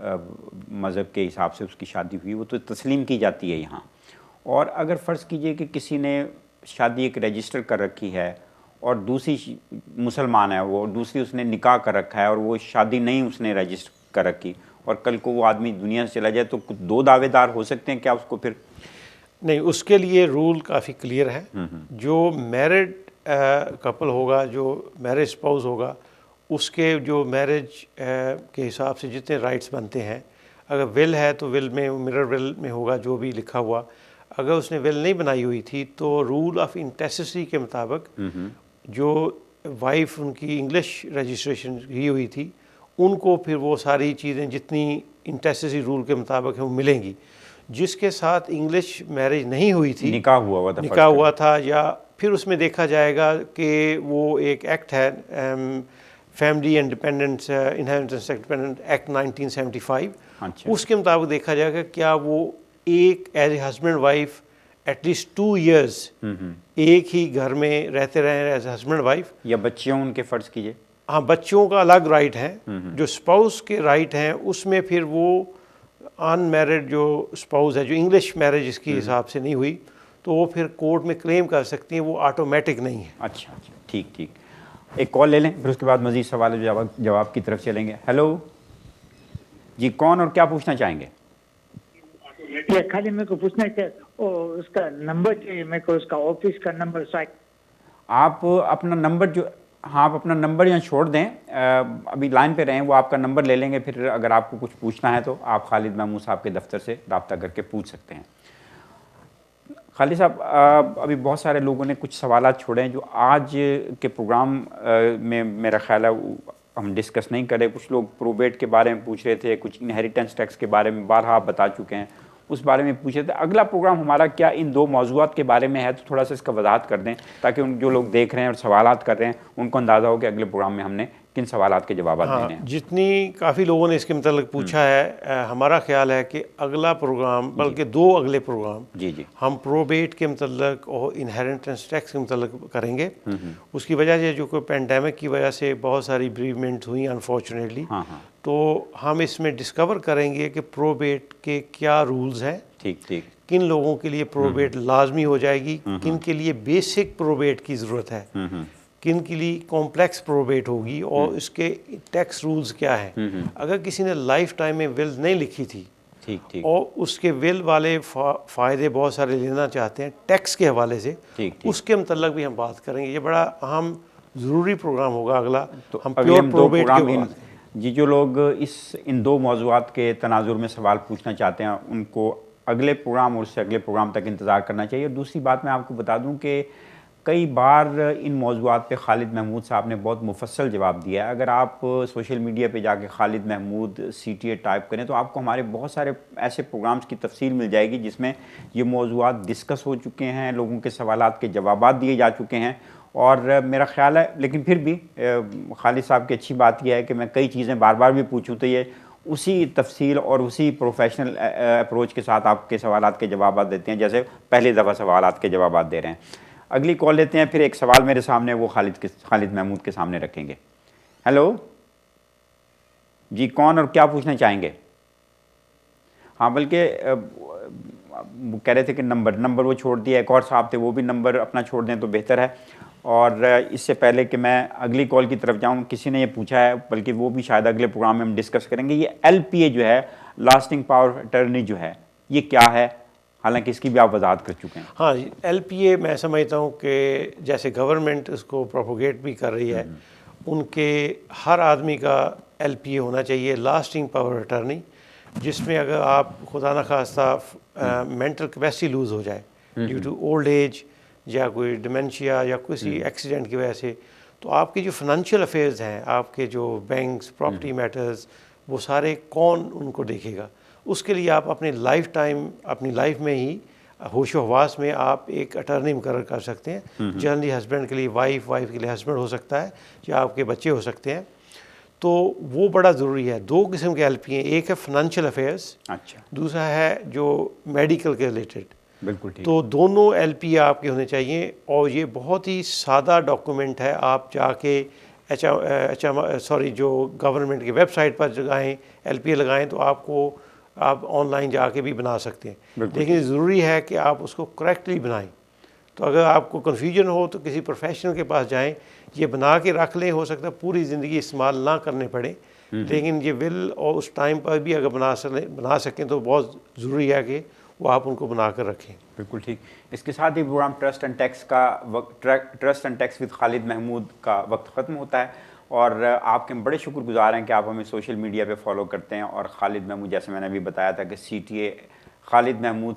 मज़हब के हिसाब से उसकी शादी हुई वो तो तस्लीम की जाती है यहाँ। और अगर फ़र्ज़ कीजिए कि किसी ने शादी एक रजिस्टर कर रखी है और दूसरी मुसलमान है वो, दूसरी उसने निकाह कर रखा है और वो शादी नहीं उसने रजिस्टर कर रखी, और कल को वो आदमी दुनिया से चला जाए तो 2 दावेदार हो सकते हैं क्या उसको? फिर नहीं, उसके लिए रूल काफ़ी क्लियर है। जो मैरिड कपल होगा, जो मैरिज स्पाउस होगा, उसके जो मैरिज के हिसाब से जितने राइट्स बनते हैं, अगर विल है तो विल में मिरर विल में होगा जो भी लिखा हुआ। अगर उसने विल नहीं बनाई हुई थी तो रूल ऑफ इंटेसेसी के मुताबिक जो वाइफ उनकी इंग्लिश रजिस्ट्रेशन की हुई थी उनको फिर वो सारी चीज़ें जितनी इंटेसेसी रूल के मुताबिक है वो मिलेंगी। जिसके साथ इंग्लिश मैरिज नहीं हुई थी, निकाह हुआ था, या फिर उसमें देखा जाएगा कि वो एक एक्ट है family independence inheritance independent act 1975, अच्छा। उसके मुताबिक देखा जाएगा क्या वो एक as a husband wife at least 2 years एक ही घर में रहते रहे एज हस्बैंड वाइफ, या बच्चे हों उनके, फ़र्ज़ कीजिए। हाँ, बच्चों का अलग राइट है, जो स्पाउस के राइट हैं उसमें फिर वो अनमैरिड जो स्पाउस है जो इंग्लिश मैरिज इसके हिसाब से नहीं हुई तो वो फिर कोर्ट में क्लेम कर सकती हैं, वो ऑटोमेटिक नहीं है। अच्छा अच्छा, ठीक ठीक। एक कॉल ले लें फिर उसके बाद मज़ीद सवाल जवाब की तरफ चलेंगे। हेलो जी, कौन और क्या पूछना चाहेंगे? ये खाली मेरे को पूछना है उसका नंबर चाहिए मेरे को, उसका ऑफिस का नंबर। आप अपना नंबर जो, हाँ, आप अपना नंबर यहाँ छोड़ दें, अभी लाइन पे रहें, वो आपका नंबर ले लेंगे, फिर अगर आपको कुछ पूछना है तो आप खालिद महमूद साहब के दफ्तर से रब्ता करके पूछ सकते हैं। खालिद साहब, अभी बहुत सारे लोगों ने कुछ सवालात छोड़े हैं जो आज के प्रोग्राम में मेरा ख्याल है हम डिस्कस नहीं करें। कुछ लोग प्रोबेट के बारे में पूछ रहे थे, कुछ इनहेरिटेंस टैक्स के बारे में बारहा आप बता चुके हैं, उस बारे में पूछ रहे थे। अगला प्रोग्राम हमारा क्या इन 2 मौज़ूआत के बारे में है, तो थोड़ा सा इसका वजाहत कर दें ताकि उन जो लोग देख रहे हैं और सवालात कर रहे हैं उनको अंदाज़ा हो कि अगले प्रोग्राम में हमने किन सवालात के जवाब देने हैं। जितनी काफ़ी लोगों ने इसके मतलब पूछा है, हमारा ख्याल है कि अगला प्रोग्राम, बल्कि 2 अगले प्रोग्राम जी हम प्रोबेट के मतलब और इनहेरिटेंस टैक्स के मतलब करेंगे। उसकी वजह से जो कोई पेंडेमिक की वजह से बहुत सारी ब्रीवमेंट हुई अनफॉर्चुनेटली, तो हम इसमें डिस्कवर करेंगे कि प्रोबेट के क्या रूल्स हैं, ठीक ठीक, किन लोगों के लिए प्रोबेट लाजमी हो जाएगी, किन के लिए बेसिक प्रोबेट की ज़रूरत है, किन के लिए कॉम्प्लेक्स प्रोबेट होगी, और इसके टैक्स रूल्स क्या हैं। अगर किसी ने लाइफ टाइम में विल नहीं लिखी थी, ठीक ठीक, और उसके विल वाले फ़ायदे बहुत सारे लेना चाहते हैं टैक्स के हवाले से, ठीक, उसके मतलब भी हम बात करेंगे। ये बड़ा अहम ज़रूरी प्रोग्राम होगा अगला। तो हम अगले प्योर 2 प्रोबेट प्रोग्राम के जी, जो लोग इन 2 मौज़ूआत के तनाजुर में सवाल पूछना चाहते हैं उनको अगले प्रोग्राम और उससे अगले प्रोग्राम तक इंतज़ार करना चाहिए। और दूसरी बात मैं आपको बता दूं कि कई बार इन मौज़ूआत पे खालिद महमूद साहब ने बहुत मुफस्सल जवाब दिया है। अगर आप सोशल मीडिया पे जाके खालिद महमूद CTA टाइप करें तो आपको हमारे बहुत सारे ऐसे प्रोग्राम्स की तफसील मिल जाएगी जिसमें ये मौज़ूआत डिस्कस हो चुके हैं, लोगों के सवालात के जवाबात दिए जा चुके हैं। और मेरा ख्याल है, लेकिन फिर भी खालिद साहब की अच्छी बात यह है कि मैं कई चीज़ें बार बार भी पूछूँ तो ये उसी तफसील और उसी प्रोफेशनल अप्रोच के साथ आपके सवालात के जवाब देते हैं जैसे पहली दफ़ा सवालात के जवाब दे रहे हैं। अगली कॉल लेते हैं, फिर एक सवाल मेरे सामने वो खालिद महमूद के सामने रखेंगे। हेलो जी, कौन और क्या पूछना चाहेंगे? हाँ, बल्कि वो कह रहे थे कि नंबर वो छोड़ दिया, एक और साहब थे वो भी नंबर अपना छोड़ दें तो बेहतर है। और इससे पहले कि मैं अगली कॉल की तरफ जाऊं, किसी ने ये पूछा है, बल्कि वो भी शायद अगले प्रोग्राम में हम डिस्कस करेंगे, ये LPA जो है, लास्टिंग पावर अटर्नी जो है, ये क्या है? हालांकि इसकी भी आप वजाहत कर चुके हैं। हाँ, LPA मैं समझता हूँ कि जैसे गवर्नमेंट इसको प्रोपोगेट भी कर रही है, उनके हर आदमी का LPA होना चाहिए, लास्टिंग पावर अटर्नी, जिसमें अगर आप खुदा न खास्ता मेंटल कैपेसिटी लूज़ हो जाए ड्यू टू ओल्ड एज या कोई डिमेंशिया या किसी एक्सीडेंट की वजह से, तो आपके जो फाइनेंशियल अफेयर्स हैं, आपके जो बैंक्स, प्रॉपर्टी मैटर्स, वो सारे कौन उनको देखेगा? उसके लिए आप अपने लाइफ टाइम, अपनी लाइफ में ही होशो हवास में आप एक अटर्नी मुकर्रर कर सकते हैं। जनरली हस्बैंड के लिए वाइफ, वाइफ के लिए हस्बैंड हो सकता है, या आपके बच्चे हो सकते हैं। तो वो बड़ा ज़रूरी है। 2 किस्म के LPA, एक है फाइनेंशियल अफेयर्स, अच्छा, दूसरा है जो मेडिकल के रिलेटेड। बिल्कुल ठीक। तो दोनों LPA आपके होने चाहिए, और ये बहुत ही सादा डॉक्यूमेंट है। आप जाके जो गवर्नमेंट की वेबसाइट पर लगाएं, LPA लगाएं, तो आपको आप ऑनलाइन जाके भी बना सकते हैं। लेकिन ज़रूरी है कि आप उसको करेक्टली बनाएं। तो अगर आपको कन्फ्यूजन हो तो किसी प्रोफेशनल के पास जाएं, ये बना के रख लें। हो सकता है पूरी ज़िंदगी इस्तेमाल ना करने पड़े, लेकिन ये विल और उस टाइम पर भी अगर बना सकें तो बहुत ज़रूरी है कि वो आप उनको बना कर रखें। बिल्कुल ठीक। इसके साथ ही program trust and tax with Khalid Mahmood का वक्त ख़त्म होता है, और आपके हम बड़े शुक्रगुजार हैं कि आप हमें सोशल मीडिया पे फॉलो करते हैं। और खालिद महमूद, जैसे मैंने अभी बताया था कि CTA Khalid Mahmood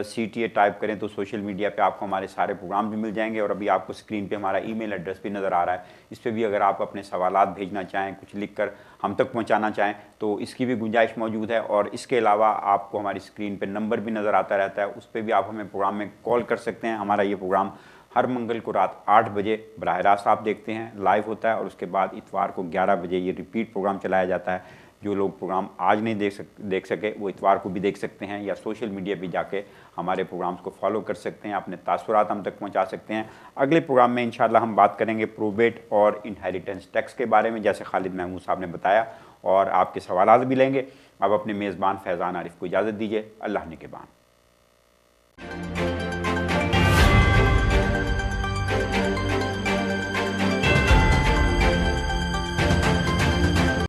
CTA type करें तो सोशल मीडिया पे आपको हमारे सारे प्रोग्राम भी मिल जाएंगे। और अभी आपको स्क्रीन पे हमारा ईमेल एड्रेस भी नज़र आ रहा है, इस पर भी अगर आप अपने सवालात भेजना चाहें, कुछ लिख कर हम तक पहुंचाना चाहें, तो इसकी भी गुंजाइश मौजूद है। और इसके अलावा आपको हमारी स्क्रीन पे नंबर भी नज़र आता रहता है, उस पर भी आप हमें प्रोग्राम में कॉल कर सकते हैं। हमारा ये प्रोग्राम हर मंगल को रात 8 बजे बराह रास्त आप देखते हैं, लाइव होता है, और उसके बाद इतवार को 11 बजे ये रिपीट प्रोग्राम चलाया जाता है। जो लोग प्रोग्राम आज नहीं देख सके वो इतवार को भी देख सकते हैं, या सोशल मीडिया पे जाके हमारे प्रोग्राम्स को फॉलो कर सकते हैं, अपने तासुरात हम तक पहुंचा सकते हैं। अगले प्रोग्राम में इंशाल्लाह हम बात करेंगे प्रोबेट और इनहेरिटेंस टैक्स के बारे में, जैसे खालिद महमूद साहब ने बताया, और आपके सवालात भी लेंगे। अब अपने मेज़बान फैज़ान आरिफ को इजाज़त दीजिए। अल्लाह निगहबान।